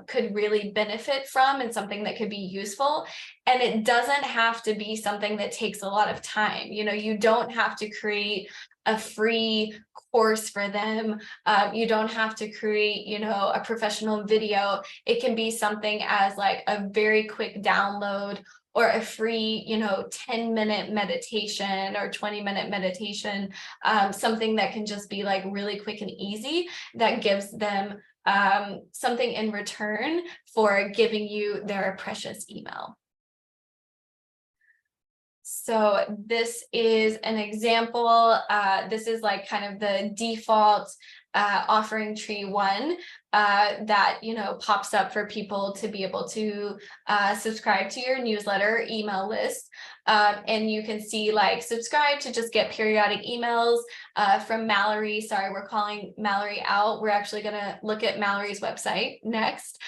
could really benefit from and something that could be useful. And it doesn't have to be something that takes a lot of time. You know, you don't have to create a free course for them. You don't have to create, you know, a professional video. It can be something as like a very quick download or a free, you know, 10-minute meditation or 20-minute meditation, something that can just be like really quick and easy, that gives them something in return for giving you their precious email. So this is an example. This is like kind of the default offering tree one that, you know, pops up for people to be able to subscribe to your newsletter email list. And you can see like subscribe to just get periodic emails from Mallory. Sorry, we're calling Mallory out. We're actually going to look at Mallory's website next.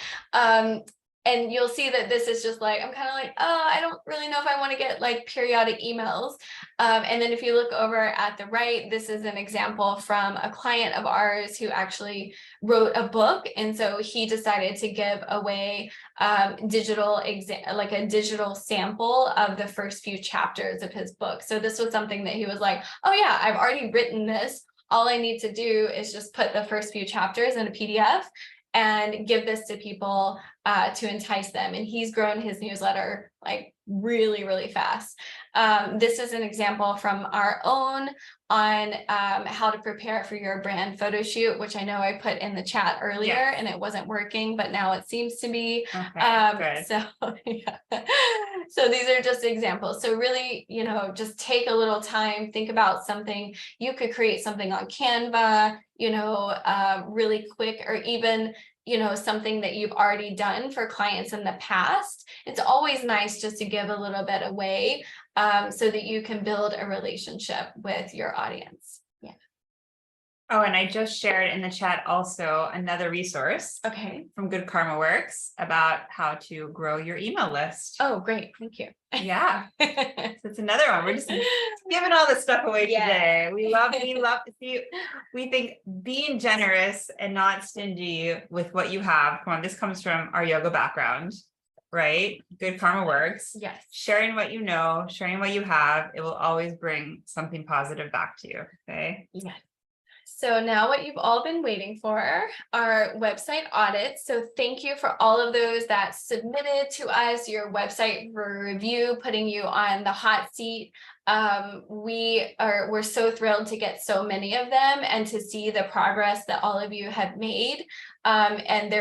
And you'll see that this is just like, I'm kind of like, oh, I don't really know if I want to get like periodic emails. And then if you look over at the right, this is an example from a client of ours who actually wrote a book. And so he decided to give away digital sample of the first few chapters of his book. So this was something that he was like, oh yeah, I've already written this. All I need to do is just put the first few chapters in a PDF and give this to people to entice them. And he's grown his newsletter like really, really fast. This is an example from our own on how to prepare for your brand photo shoot, which I know I put in the chat earlier and it wasn't working, but now it seems to be. Okay, so yeah. So these are just examples. So really, you know, just take a little time, think about something. You could create something on Canva, you know, really quick, or even, you know, something that you've already done for clients in the past. It's always nice just to give a little bit away so that you can build a relationship with your audience. Yeah. Oh, and I just shared in the chat also another resource from Good Karma Works about how to grow your email list. Oh, great. Thank you. Yeah. So it's another one. We're just giving all this stuff away today. We think being generous and not stingy with what you have. Come on, this comes from our yoga background, right? Good Karma Works. Yes. Sharing what you know, sharing what you have, it will always bring something positive back to you. Okay. Yes. So now what you've all been waiting for are website audits. So thank you for all of those that submitted to us your website for review, putting you on the hot seat. We're so thrilled to get so many of them and to see the progress that all of you have made. And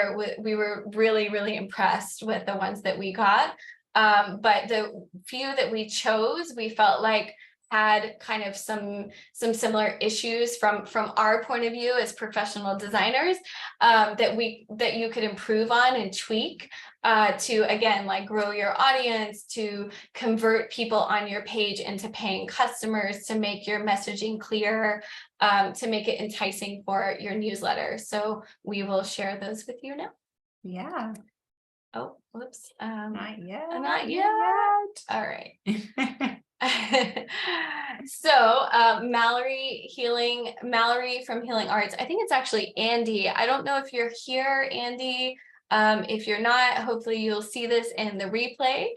we were really, really impressed with the ones that we got. But the few that we chose, we felt like had kind of some similar issues from our point of view as professional designers that you could improve on and tweak to, again, like grow your audience, to convert people on your page into paying customers, to make your messaging clear, to make it enticing for your newsletter. So we will share those with you now. Yeah. Oh, whoops. Not yet. Not yet. All right. So Mallory from Healing Arts. I think it's actually Andy. I don't know if you're here, Andy. If you're not, hopefully you'll see this in the replay.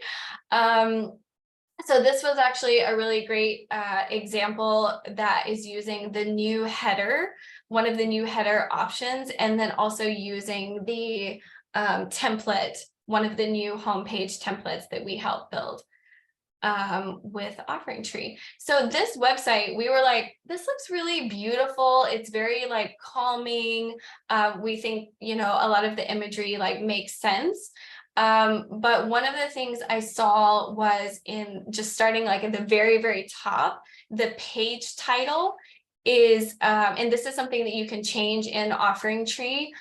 So this was actually a really great example that is using the new header, one of the new header options, and then also using the template one of the new homepage templates that we helped build with Offering Tree. So this website, we were like, this looks really beautiful. It's very like calming. We think, you know, a lot of the imagery like makes sense. But one of the things I saw was in just starting like at the very, very top, the page title is, and this is something that you can change in Offering Tree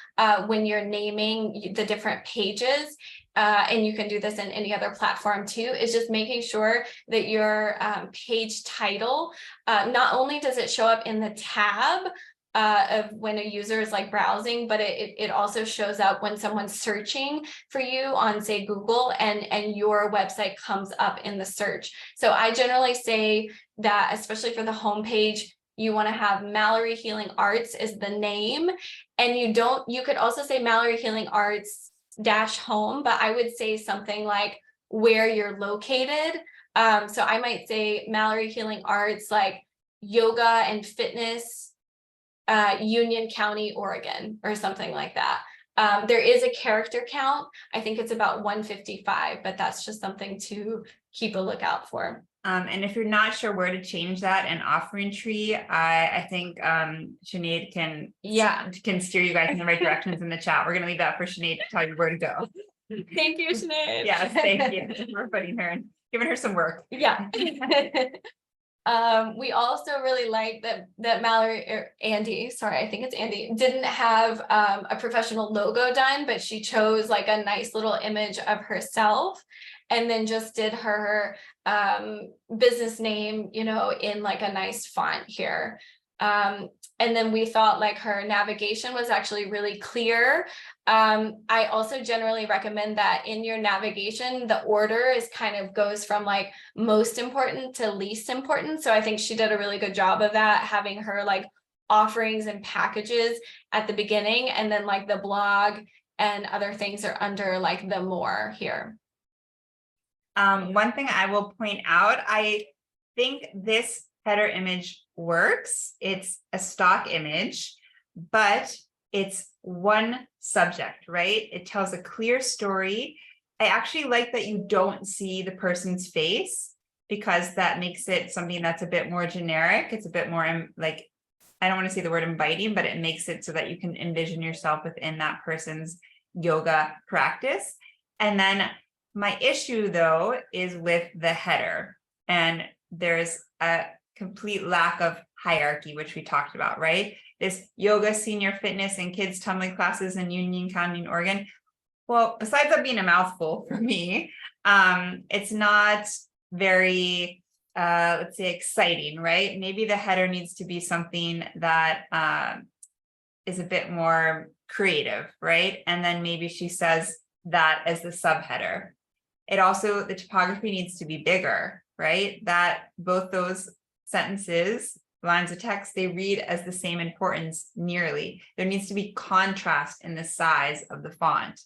when you're naming the different pages. And you can do this in any other platform too, is just making sure that your page title, not only does it show up in the tab of when a user is like browsing, but it also shows up when someone's searching for you on, say, Google, and your website comes up in the search. So I generally say that, especially for the homepage, you want to have Mallory Healing Arts is the name, and you could also say Mallory Healing Arts -home, but I would say something like where you're located. So I might say Mallory Healing Arts, like yoga and fitness, Union County, Oregon, or something like that. There is a character count. I think it's about 155, but that's just something to keep a lookout for. And if you're not sure where to change that in Offering Tree, I think Sinead can steer you guys in the right directions in the chat. We're gonna leave that for Sinead to tell you where to go. Thank you, Sinead. Yes, thank you for putting her and giving her some work. Yeah. We also really like that Mallory, or Andy, sorry, I think it's Andy, didn't have a professional logo done, but she chose like a nice little image of herself, and then just did her business name, you know, in like a nice font here. And then we thought like her navigation was actually really clear. I also generally recommend that in your navigation, the order is kind of goes from like most important to least important. So I think she did a really good job of that, having her like offerings and packages at the beginning, and then like the blog and other things are under like the more here. One thing I will point out, I think this header image works. It's a stock image, but it's one subject, right? It tells a clear story. I actually like that you don't see the person's face, because that makes it something that's a bit more generic. It's a bit more like, I don't want to say the word inviting, but it makes it so that you can envision yourself within that person's yoga practice. And then my issue though is with the header, and there's a complete lack of hierarchy, which we talked about, right? This yoga, senior fitness, and kids tumbling classes in Union County, Oregon. Well, besides that being a mouthful for me, it's not very, let's say, exciting, right? Maybe the header needs to be something that is a bit more creative, right? And then maybe she says that as the subheader. It also, the typography needs to be bigger, right? That both those sentences, lines of text, they read as the same importance nearly. There needs to be contrast in the size of the font.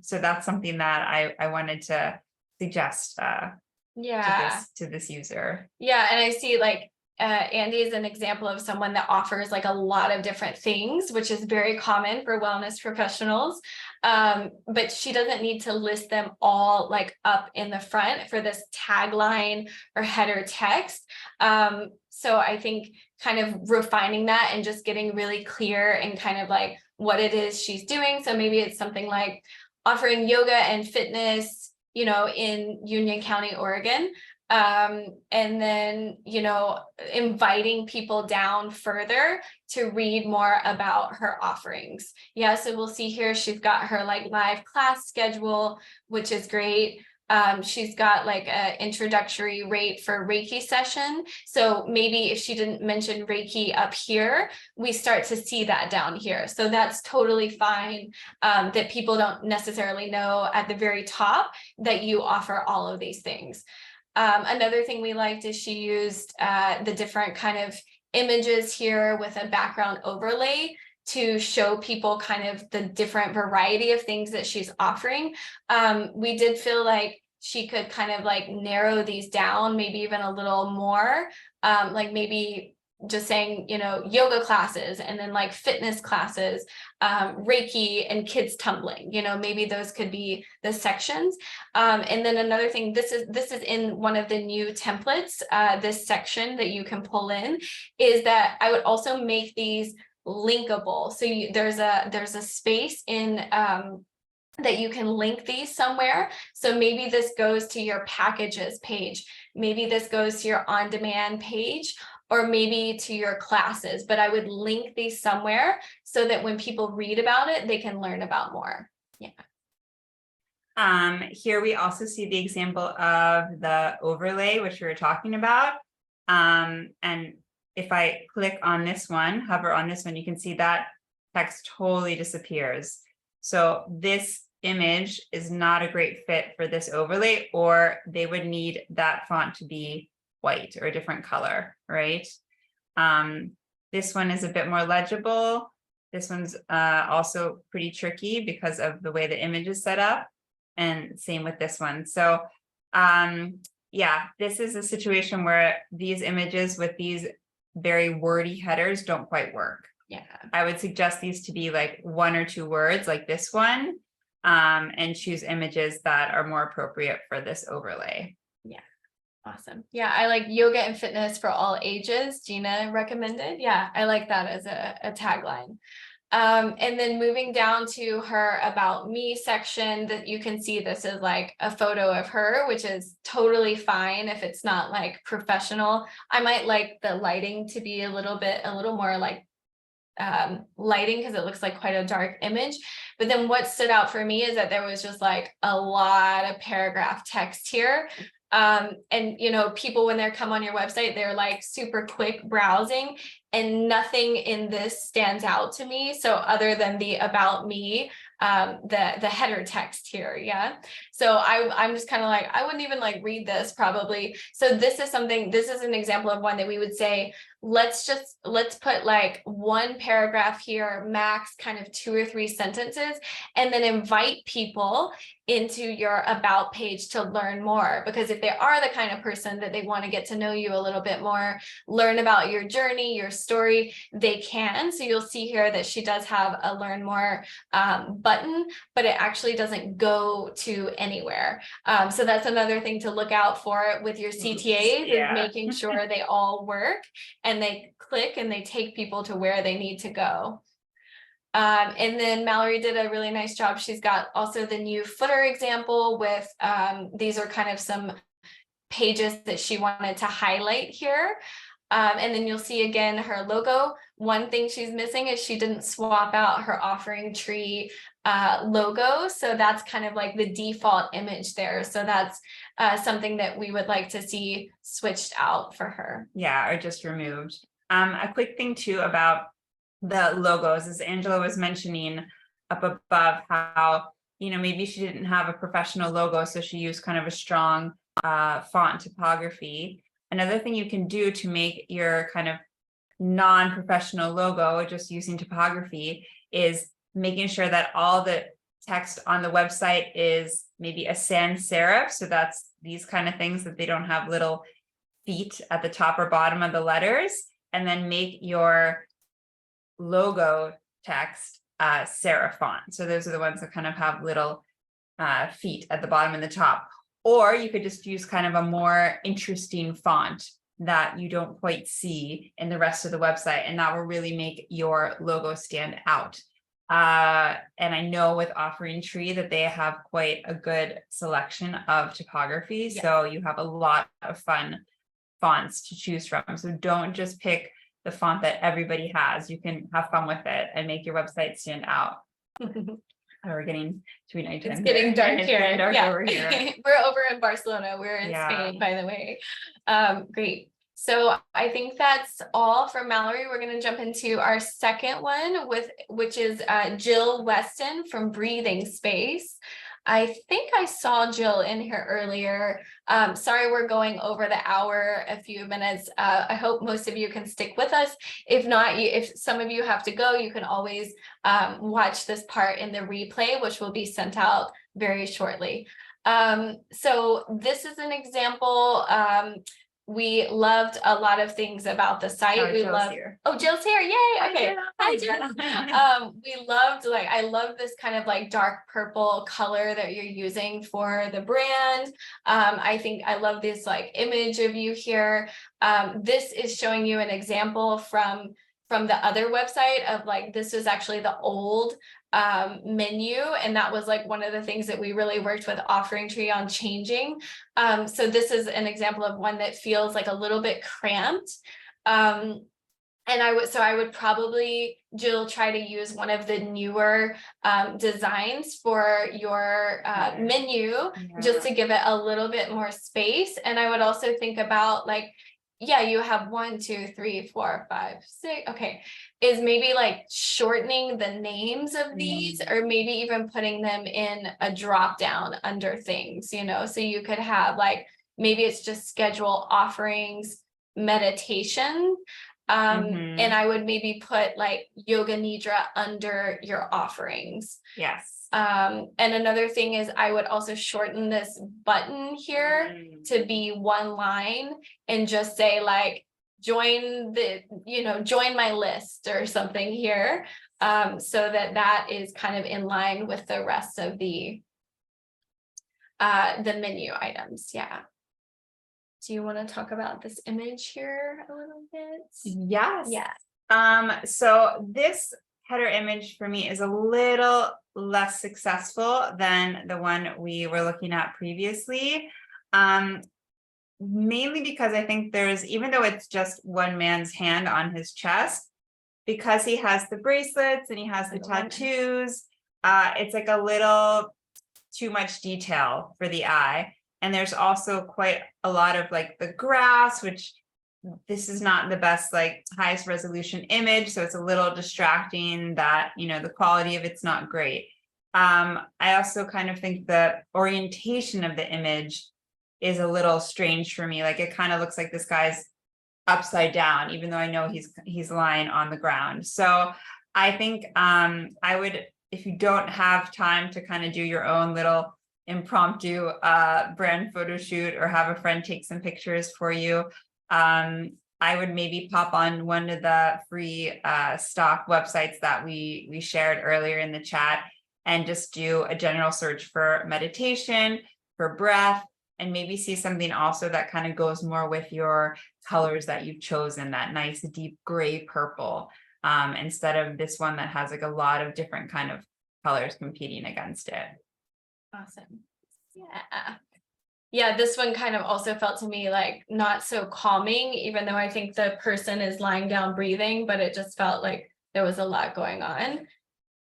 So that's something that I wanted to suggest to this user. Yeah, and I see like Andy is an example of someone that offers like a lot of different things, which is very common for wellness professionals. But she doesn't need to list them all like up in the front for this tagline or header text. So I think kind of refining that and just getting really clear and kind of like what it is she's doing. So maybe it's something like offering yoga and fitness, you know, in Union County, Oregon. And then, you know, inviting people down further to read more about her offerings. Yeah, so we'll see here, she's got her like live class schedule, which is great. She's got like an introductory rate for Reiki session. So maybe if she didn't mention Reiki up here, we start to see that down here. So that's totally fine, that people don't necessarily know at the very top that you offer all of these things. Another thing we liked is she used the different kind of images here with a background overlay to show people kind of the different variety of things that she's offering. We did feel like she could kind of like narrow these down, maybe even a little more, like maybe just saying, you know, yoga classes, and then like fitness classes, Reiki, and kids tumbling, you know, maybe those could be the sections. And then another thing, this is in one of the new templates, this section that you can pull in, is that I would also make these linkable. So there's a space in that you can link these somewhere. So maybe this goes to your packages page, maybe this goes to your on-demand page, or maybe to your classes, but I would link these somewhere so that when people read about it, they can learn about more. Yeah. Here we also see the example of the overlay, which we were talking about. And if I click on this one, hover on this one, you can see that text totally disappears. So this image is not a great fit for this overlay, or they would need that font to be white or a different color, right? This one is a bit more legible. This one's also pretty tricky because of the way the image is set up, and same with this one. So yeah, this is a situation where these images with these very wordy headers don't quite work. Yeah, I would suggest these to be like 1 or 2 words like this one, and choose images that are more appropriate for this overlay. yeah. Awesome. Yeah, I like yoga and fitness for all ages. Gina recommended. Yeah, I like that as a tagline. And then moving down to her about me section, that you can see this is like a photo of her, which is totally fine if it's not like professional. I might like the lighting to be a little more like lighting, because it looks like quite a dark image. But then what stood out for me is that there was just like a lot of paragraph text here. And you know, people, when they come on your website, they're like super quick browsing, and nothing in this stands out to me. So other than the about me, the header text here. Yeah. So I'm just kind of like, I wouldn't even like read this probably. So this is an example of one that we would say, let's put like 1 paragraph here, max kind of 2 or 3 sentences, and then invite people into your about page to learn more. Because if they are the kind of person that they want to get to know you a little bit more, learn about your journey, your story, they can. So you'll see here that she does have a learn more button, but it actually doesn't go to anywhere. So that's another thing to look out for with your CTAs, Yeah. is making sure they all work and they click and they take people to where they need to go. And then Mallory did a really nice job. She's got also the new footer example with, these are kind of some pages that she wanted to highlight here. And then you'll see again her logo. One thing she's missing is she didn't swap out her offering tree logo. So that's kind of like the default image there. So that's something that we would like to see switched out for her. Yeah, or just removed. A quick thing too about the logos, as Angela was mentioning up above, how, you know, maybe she didn't have a professional logo, so she used kind of a strong font typography. Another thing you can do to make your kind of non-professional logo just using typography is making sure that all the text on the website is maybe a sans serif. So that's these kind of things, that they don't have little feet at the top or bottom of the letters, and then make your logo text serif font. So those are the ones that kind of have little feet at the bottom and the top. Or you could just use kind of a more interesting font that you don't quite see in the rest of the website, and that will really make your logo stand out. And I know with Offering Tree that they have quite a good selection of typography. Yes. So you have a lot of fun fonts to choose from. So don't just pick the font that everybody has. You can have fun with it and make your website stand out. We're getting to nighttime. It's getting dark here. Getting dark Yeah. over here. We're over in Barcelona. We're in Spain, by the way. Great. So I think that's all for Mallory. We're going to jump into our second one, which is Jill Weston from Breathing Space. I think I saw Jill in here earlier. Sorry, we're going over the hour a few minutes. I hope most of you can stick with us. If not, if some of you have to go, you can always watch this part in the replay, which will be sent out very shortly. So this is an example we loved a lot of things about the site. We Jill's loved, here. oh, Jill's here. Yay. Okay. Hi, Jill. Jill. We loved, like, I love this kind of like dark purple color that you're using for the brand. I think I love this like image of you here. This is showing you an example from the other website of like, this was actually the old menu, and that was like one of the things that we really worked with Offering Tree on changing. So this is an example of one that feels like a little bit cramped. And I would probably, Jill, try to use one of the newer designs for your menu, just to give it a little bit more space. And I would also think about like, yeah, you have 1, 2, 3, 4, 5, 6. Okay, is maybe like shortening the names of these, or maybe even putting them in a drop down under things, you know, so you could have like, maybe it's just schedule offerings, meditation. And I would maybe put like yoga nidra under your offerings. Yes. And another thing is I would also shorten this button here to be one line and just say like, join my list or something here. So that is kind of in line with the rest of the menu items. Yeah. Do you want to talk about this image here a little bit? Yes. Yeah. So this header image for me is a little less successful than the one we were looking at previously. Mainly because I think there's, even though it's just one man's hand on his chest, because he has the bracelets and he has the tattoos, it's like a little too much detail for the eye. And there's also quite a lot of like the grass, which this is not the best, like highest resolution image. So it's a little distracting that, you know, the quality of it's not great. I also kind of think the orientation of the image is a little strange for me. Like it kind of looks like this guy's upside down, even though I know he's lying on the ground. So I think I would, if you don't have time to kind of do your own little impromptu brand photo shoot or have a friend take some pictures for you, I would maybe pop on one of the free stock websites that we shared earlier in the chat and just do a general search for meditation, for breath, and maybe see something also that kind of goes more with your colors that you've chosen, that nice deep gray purple, instead of this one that has like a lot of different kind of colors competing against it. Awesome. Yeah, this one kind of also felt to me like not so calming, even though I think the person is lying down breathing, but it just felt like there was a lot going on.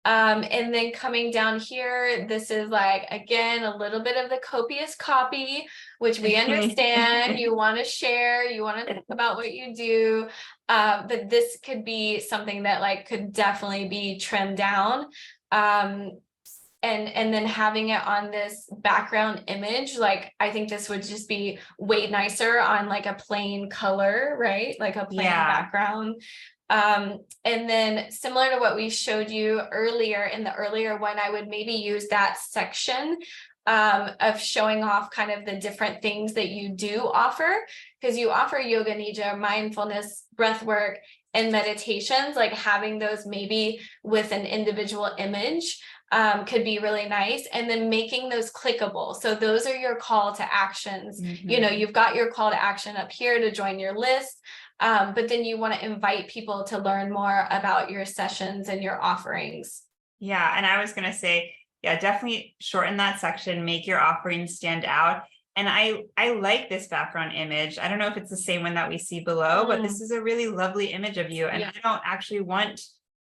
And then coming down here, this is like, again, a little bit of the copious copy, which we understand. You want to share, you want to talk about what you do. But this could be something that like could definitely be trimmed down. And then having it on this background image, like I think this would just be way nicer on like a plain color, right? Like a plain background. And then similar to what we showed you earlier in the earlier one, I would maybe use that section of showing off kind of the different things that you do offer, because you offer yoga nidra, mindfulness, breath work, and meditations. Like having those maybe with an individual image could be really nice. And then making those clickable. So those are your call to actions. You know, you've got your call to action up here to join your list. But then you want to invite people to learn more about your sessions and your offerings. Yeah. And I was going to say, yeah, definitely shorten that section, make your offerings stand out. And I like this background image. I don't know if it's the same one that we see below, but this is a really lovely image of you. And I don't actually want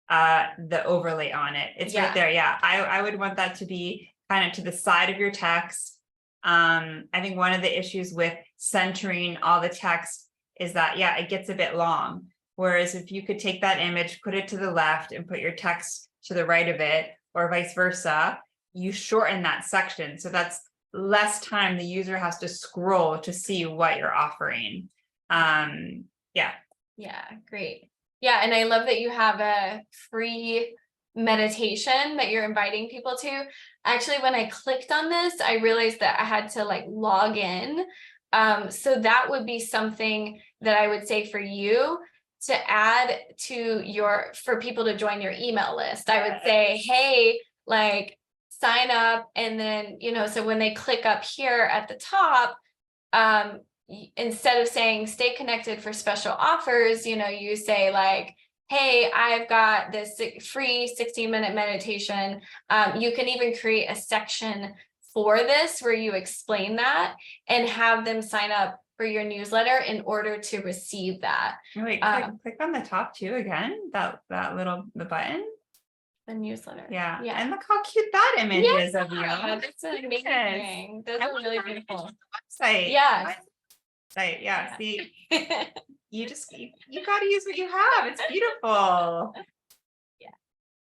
the overlay on it. It's right there. Yeah. I would want that to be kind of to the side of your text. I think one of the issues with centering all the text is that, yeah, it gets a bit long. Whereas if you could take that image, put it to the left and put your text to the right of it, or vice versa, you shorten that section. So that's less time the user has to scroll to see what you're offering. Yeah, great. Yeah, and I love that you have a free meditation that you're inviting people to. Actually, when I clicked on this, I realized that I had to like log in. So that would be something that I would say for you to add to for people to join your email list. I would say, hey, like sign up. And then, so when they click up here at the top, instead of saying stay connected for special offers, you say like, hey, I've got this free 16-minute meditation. You can even create a section for this where you explain that and have them sign up for your newsletter in order to receive that. Wait, click on the top too again, the button. The newsletter. Yeah. And look how cute that image is of you. That's amazing. Those are really beautiful. Website. Yeah. Yeah. See, you got to use what you have. It's beautiful.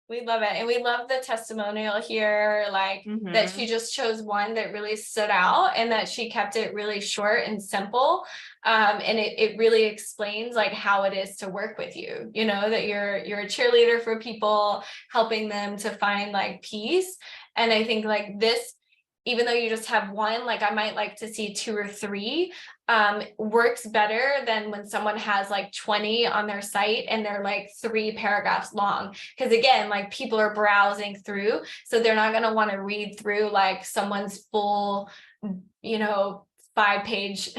We love it. And we love the testimonial here, like that she just chose one that really stood out and that she kept it really short and simple. And it really explains like how it is to work with you, that you're a cheerleader for people, helping them to find like peace. And I think like this, even though you just have one, like I might like to see 2 or 3, works better than when someone has like 20 on their site and they're like 3 paragraphs long. Because again, like people are browsing through, so they're not going to want to read through like someone's full, 5-page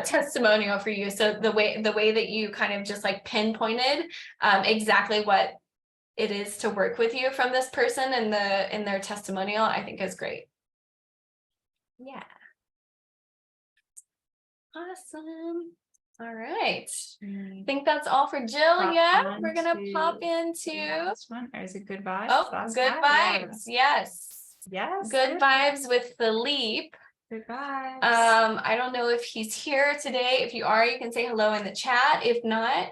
testimonial for you. So the way that you kind of just like pinpointed exactly what it is to work with you from this person in their testimonial, I think is great. Yeah. Awesome. All right. I think that's all for Jill. We're gonna pop into this one. Or is it good vibes? Oh, good vibes. Yes. Good vibes with Philippe. Good vibes. I don't know if he's here today. If you are, you can say hello in the chat. If not,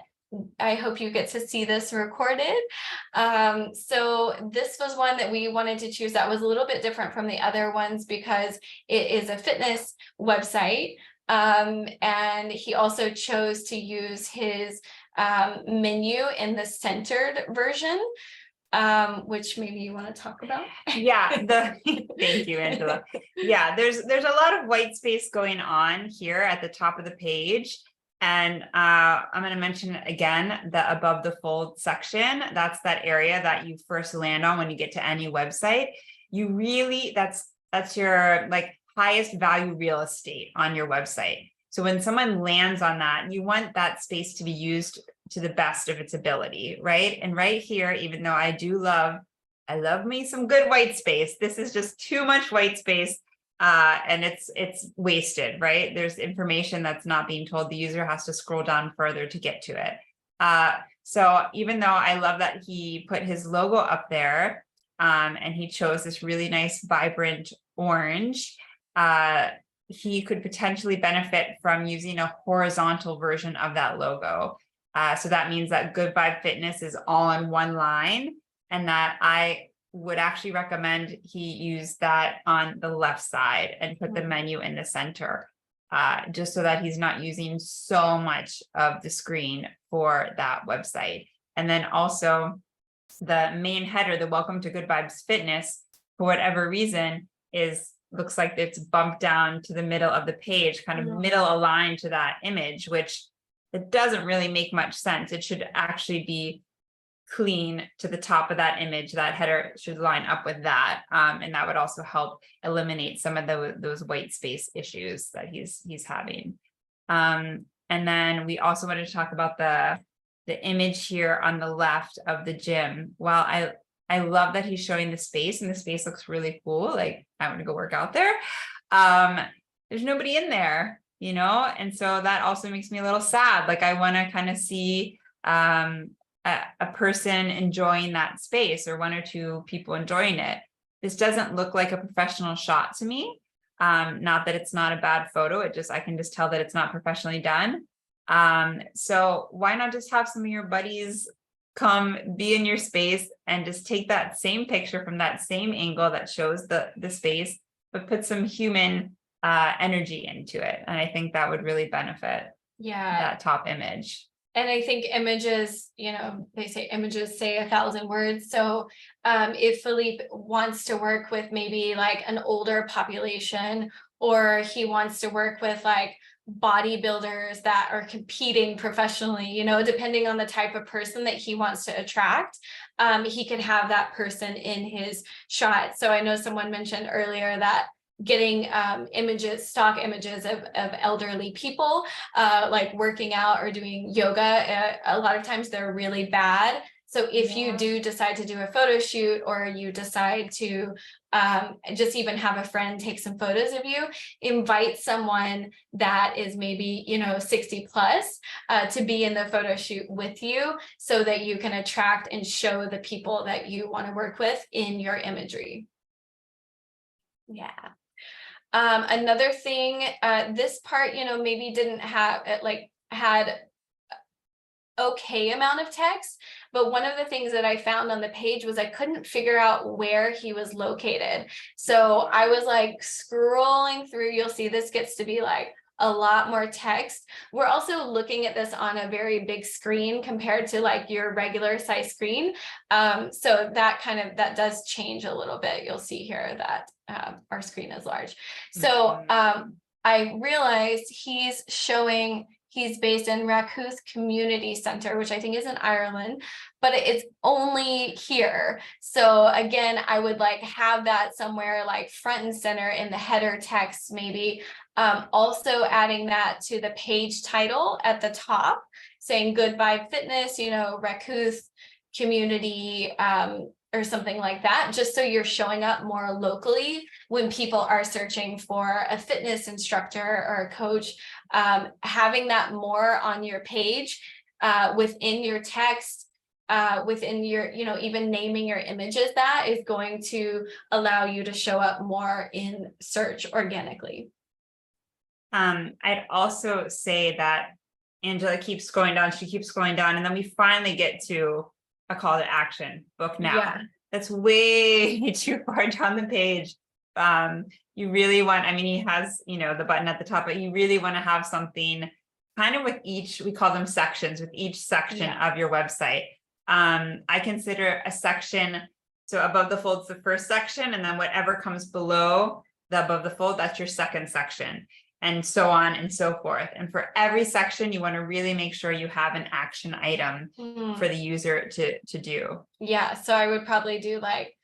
I hope you get to see this recorded. So this was one that we wanted to choose that was a little bit different from the other ones because it is a fitness website. And he also chose to use his menu in the centered version, which maybe you want to talk about. Thank you, Angela. Yeah, there's a lot of white space going on here at the top of the page. And I'm going to mention again the above the fold section. That's that area that you first land on when you get to any website. You really, that's your like highest value real estate on your website. So when someone lands on that, you want that space to be used to the best of its ability, right? And right here, even though I love me some good white space, this is just too much white space. And it's wasted, right? There's information that's not being told. The user has to scroll down further to get to it. So even though I love that he put his logo up there, and he chose this really nice, vibrant orange, he could potentially benefit from using a horizontal version of that logo. So that means that Good Vibe Fitness is all in one line, and that I would actually recommend he use that on the left side and put the menu in the center, just so that he's not using so much of the screen for that website. And then also the main header, the Welcome to Good Vibes Fitness, for whatever reason, looks like it's bumped down to the middle of the page, kind of middle aligned to that image, which it doesn't really make much sense. It should actually be clean to the top of that image. That header should line up with that, and that would also help eliminate some of those white space issues that he's having. And then we also wanted to talk about the image here on the left of the gym. While I love that he's showing the space, and the space looks really cool, like I want to go work out there, there's nobody in there, and so that also makes me a little sad. Like I want to kind of see a person enjoying that space, or 1 or 2 people enjoying it. This doesn't look like a professional shot to me. Not that it's not a bad photo. I can just tell that it's not professionally done. So why not just have some of your buddies come be in your space and just take that same picture from that same angle that shows the space, but put some human energy into it. And I think that would really benefit that top image. And I think images, they say images say 1,000 words. So if Philippe wants to work with maybe like an older population, or he wants to work with like bodybuilders that are competing professionally, depending on the type of person that he wants to attract, he can have that person in his shot. So I know someone mentioned earlier that getting stock images of elderly people like working out or doing yoga, a lot of times they're really bad. So if you do decide to do a photo shoot, or you decide to just even have a friend take some photos of you, invite someone that is maybe 60 plus to be in the photo shoot with you, so that you can attract and show the people that you want to work with in your imagery. Yeah. Another thing, this part, maybe didn't have it, like had okay amount of text, but one of the things that I found on the page was I couldn't figure out where he was located. So I was like scrolling through. You'll see this gets to be like a lot more text. We're also looking at this on a very big screen compared to like your regular size screen. So that does change a little bit. You'll see here that our screen is large. So I realized he's based in Rackooth Community Centre, which I think is in Ireland, but it's only here. So again, I would like have that somewhere like front and center in the header text, maybe. Also adding that to the page title at the top, saying Good Vibe Fitness, Rackooth Community, or something like that, just so you're showing up more locally when people are searching for a fitness instructor or a coach. Having that more on your page, within your text, within your, even naming your images, that is going to allow you to show up more in search organically. I'd also say that Angela keeps going down, she keeps going down, and then we finally get to a call to action, book now. Yeah. That's way too far down the page. You really want, he has, the button at the top, but you really want to have something kind of with each, we call them sections, with each section of your website. I consider a section, so above the fold's the first section, and then whatever comes below the above the fold, that's your second section, and so on and so forth. And for every section, you want to really make sure you have an action item for the user to do. Yeah, so I would probably do like,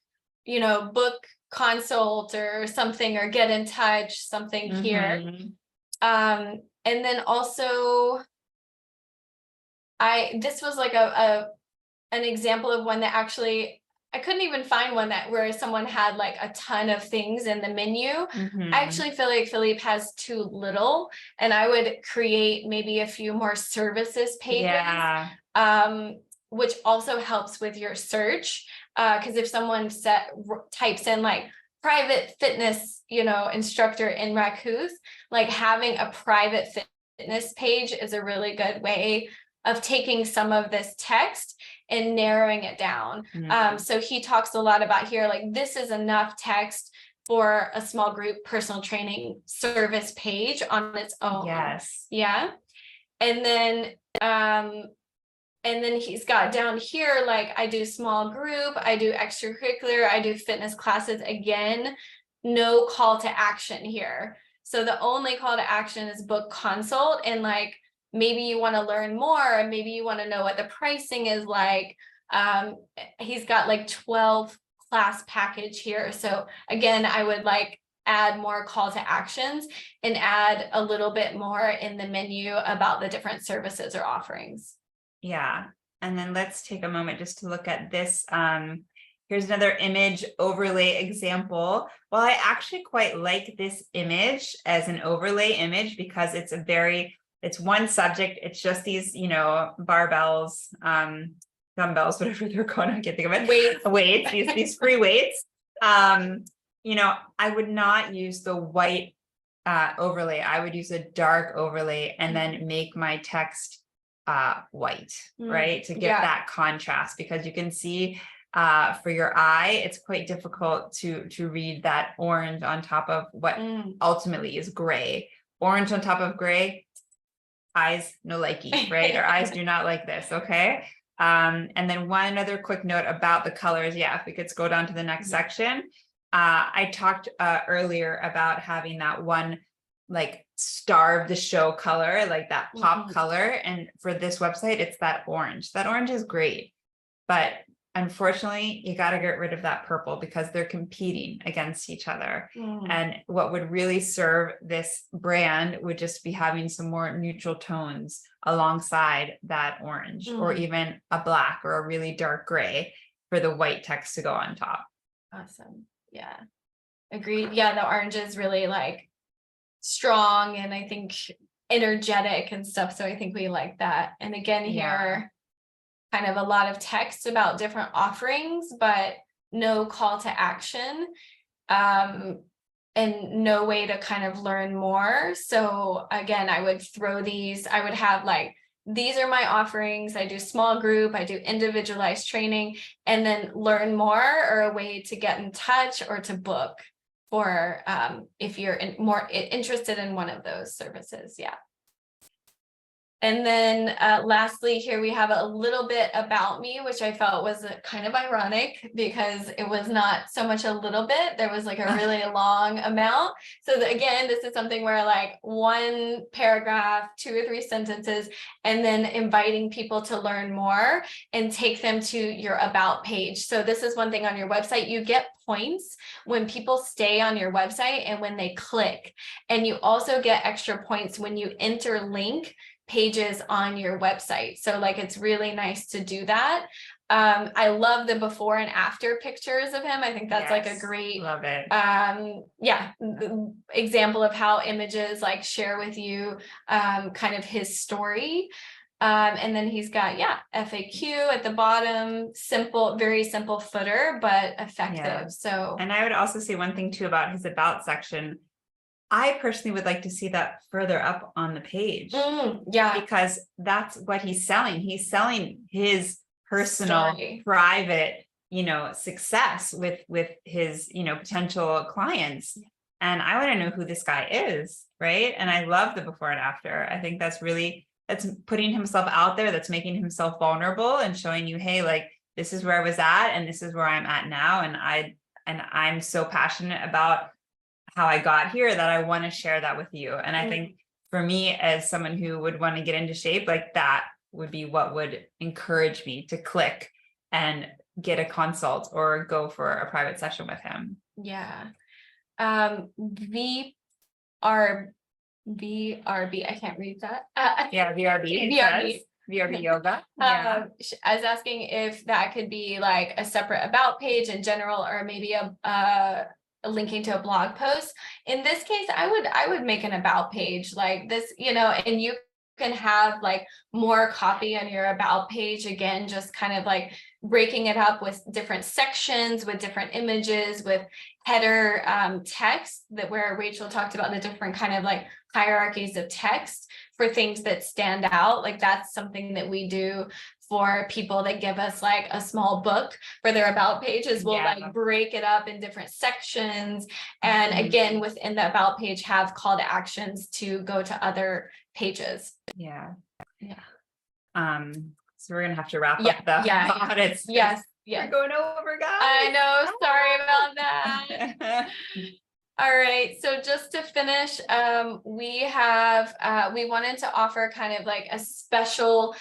book consult or something, or get in touch, something here. And then also this was like an example of one that actually I couldn't even find one where someone had like a ton of things in the menu. I actually feel like Philippe has too little, and I would create maybe a few more services pages, which also helps with your search. Because if someone types in like private fitness, instructor in Rackooth, like having a private fitness page is a really good way of taking some of this text and narrowing it down. So he talks a lot about here, like this is enough text for a small group personal training service page on its own. Yes. Yeah. And then he's got down here, like I do small group, I do extracurricular, I do fitness classes. Again, no call to action here. So the only call to action is book consult, and like maybe you want to learn more, and maybe you want to know what the pricing is like. He's got like 12 class package here. So again, I would like add more call to actions and add a little bit more in the menu about the different services or offerings. Yeah. And then let's take a moment just to look at this. Here's another image overlay example. Well, I actually quite like this image as an overlay image because it's it's one subject. It's just these, barbells, dumbbells, whatever they're called. I can't think of it. Weights, these free weights. I would not use the white overlay. I would use a dark overlay and then make my text white, right? To get that contrast, because you can see for your eye, it's quite difficult to read that orange on top of what ultimately is gray. Orange on top of gray, eyes no likey, right? Our eyes do not like this, okay? And then one other quick note about the colors. Yeah, if we could go down to the next section. I talked earlier about having that one like starve the show color, like that pop color. And for this website, it's that orange. That orange is great. But unfortunately, you got to get rid of that purple because they're competing against each other. And what would really serve this brand would just be having some more neutral tones alongside that orange, or even a black or a really dark gray for the white text to go on top. Awesome. Yeah. Agreed. Yeah, the orange is really like strong and I think energetic and stuff. So I think we like that. And again, here, kind of a lot of text about different offerings, but no call to action, and no way to kind of learn more. So again, I would throw these, I would have like, these are my offerings. I do small group, I do individualized training, and then learn more, or a way to get in touch or to book for if you're more interested in one of those services. Yeah. And then lastly, here we have a little bit about me, which I felt was kind of ironic because it was not so much a little bit. There was like a really long amount. So again, this is something where like one paragraph, 2 or 3 sentences, and then inviting people to learn more and take them to your about page. So this is one thing on your website. You get points when people stay on your website and when they click. And you also get extra points when you interlink pages on your website. So like, it's really nice to do that. I love the before and after pictures of him. I think that's like a great, love it. Example of how images like share with you kind of his story. And then he's got, FAQ at the bottom, simple, very simple footer, but effective. So, and I would also say one thing too about his about section. I personally would like to see that further up on the page. Because that's what he's selling. He's selling his personal, private, success with his, potential clients. And I want to know who this guy is, right? And I love the before and after. I think that's putting himself out there, that's making himself vulnerable and showing you, hey, like, this is where I was at and this is where I'm at now. And I'm so passionate about how I got here that I want to share that with you. And I think for me, as someone who would want to get into shape, like that would be what would encourage me to click and get a consult or go for a private session with him. Yeah. VRB, I can't read that. VRB yoga. I was asking if that could be like a separate about page in general, or maybe a linking to a blog post. In this case, I would make an about page like this, and you can have like more copy on your about page. Again, just kind of like breaking it up with different sections, with different images, with header text, that where Rachel talked about the different kind of like hierarchies of text for things that stand out. Like that's something that we do for people that give us like a small book for their about pages. We'll like break it up in different sections. And again, within the about page, have call to actions to go to other pages. So we're gonna have to wrap up the audits. Yes. We're going over, guys. I know. Sorry about that. All right. So just to finish, we wanted to offer kind of like a special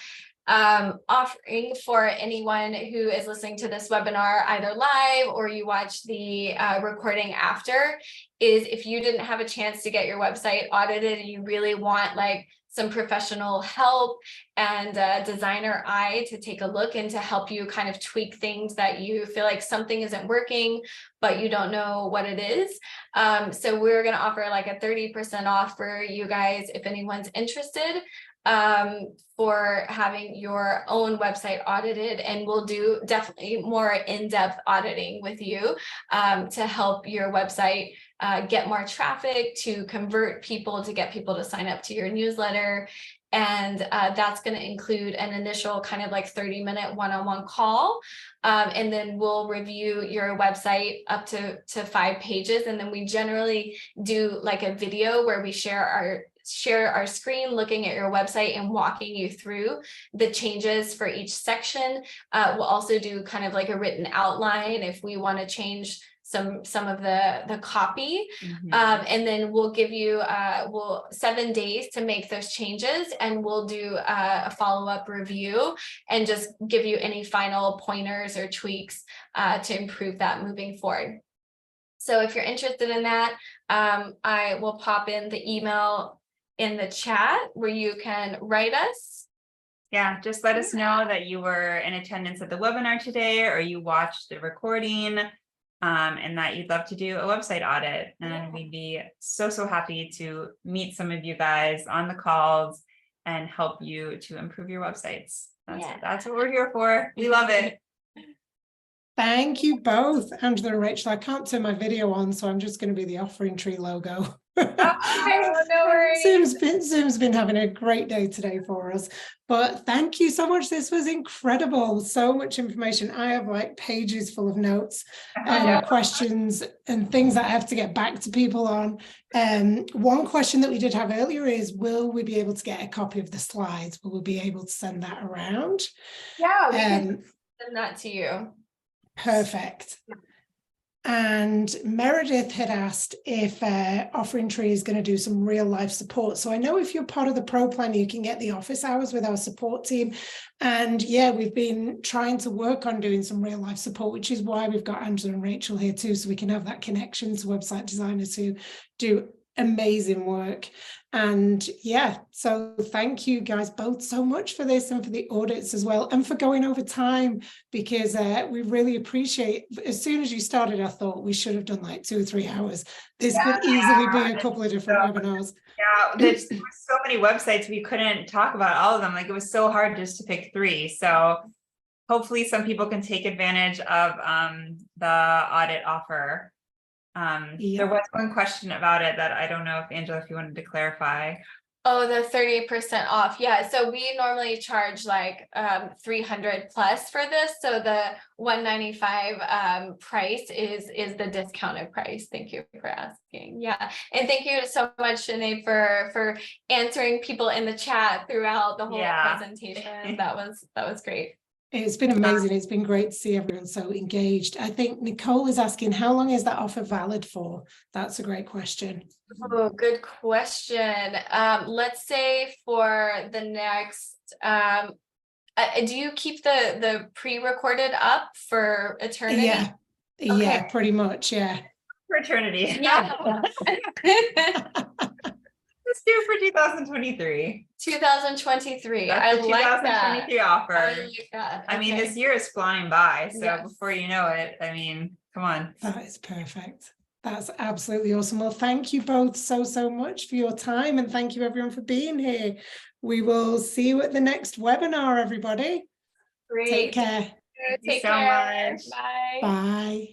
offering for anyone who is listening to this webinar, either live or you watch the recording after, is if you didn't have a chance to get your website audited and you really want like some professional help and designer eye to take a look and to help you kind of tweak things that you feel like something isn't working, but you don't know what it is. So we're going to offer like a 30% off for you guys if anyone's interested, for having your own website audited, and we'll do definitely more in-depth auditing with you to help your website get more traffic, to convert people, to get people to sign up to your newsletter. And that's going to include an initial kind of like 30-minute one-on-one call. And then we'll review your website up to 5 pages. And then we generally do like a video where we share our share our screen, looking at your website and walking you through the changes for each section. We'll also do kind of like a written outline if we want to change some of the copy. And then we'll give you 7 days to make those changes, and we'll do a follow-up review and just give you any final pointers or tweaks to improve that moving forward. So if you're interested in that, I will pop in the email in the chat where you can write us. Yeah, just let us know that you were in attendance at the webinar today, or you watched the recording, and that you'd love to do a website audit. And we'd be so happy to meet some of you guys on the calls and help you to improve your websites. That's what we're here for. We love it. Thank you both, Angela and Rachel. I can't turn my video on, so I'm just going to be the offering tree logo. Oh, no worries. Zoom's been having a great day today for us, but thank you so much. This was incredible. So much information. I have like pages full of notes and questions and things that I have to get back to people on. One question that we did have earlier is, will we be able to get a copy of the slides? Will we be able to send that around? Yeah, we can send that to you. Perfect. And Meredith had asked if Offering Tree is going to do some real life support. So I know if you're part of the Pro Plan, you can get the office hours with our support team. And yeah, we've been trying to work on doing some real life support, which is why we've got Angela and Rachel here too, so we can have that connection to website designers who do amazing work. And yeah, so thank you guys both so much for this and for the audits as well, and for going over time, because we really appreciate. As soon as you started, I thought we should have done like 2 or 3 hours. This could easily be a couple of different webinars. Yeah, there's so many websites, we couldn't talk about all of them. Like, it was so hard just to pick 3. So hopefully some people can take advantage of the audit offer. There was one question about it that I don't know if Angela, if you wanted to clarify. Oh, the 30% off. Yeah. So we normally charge like 300 plus for this. So the 195 price is the discounted price. Thank you for asking. Yeah. And thank you so much, Sinead, for answering people in the chat throughout the whole presentation. That was great. It's been amazing. It's been great to see everyone so engaged. I think Nicole is asking, how long is that offer valid for? That's a great question. Oh, good question. Let's say for the next, do you keep the pre-recorded up for eternity? Yeah, okay. Yeah, pretty much. Yeah. For eternity. Yeah. Let's do for 2023. 2023. That's I the like 2023 that. offer. I like that. I mean, this year is flying by. So before you know it, I mean, come on. That is perfect. That's absolutely awesome. Well, thank you both so much for your time, and thank you everyone for being here. We will see you at the next webinar, everybody. Great. Take care. Take care. Bye. Bye.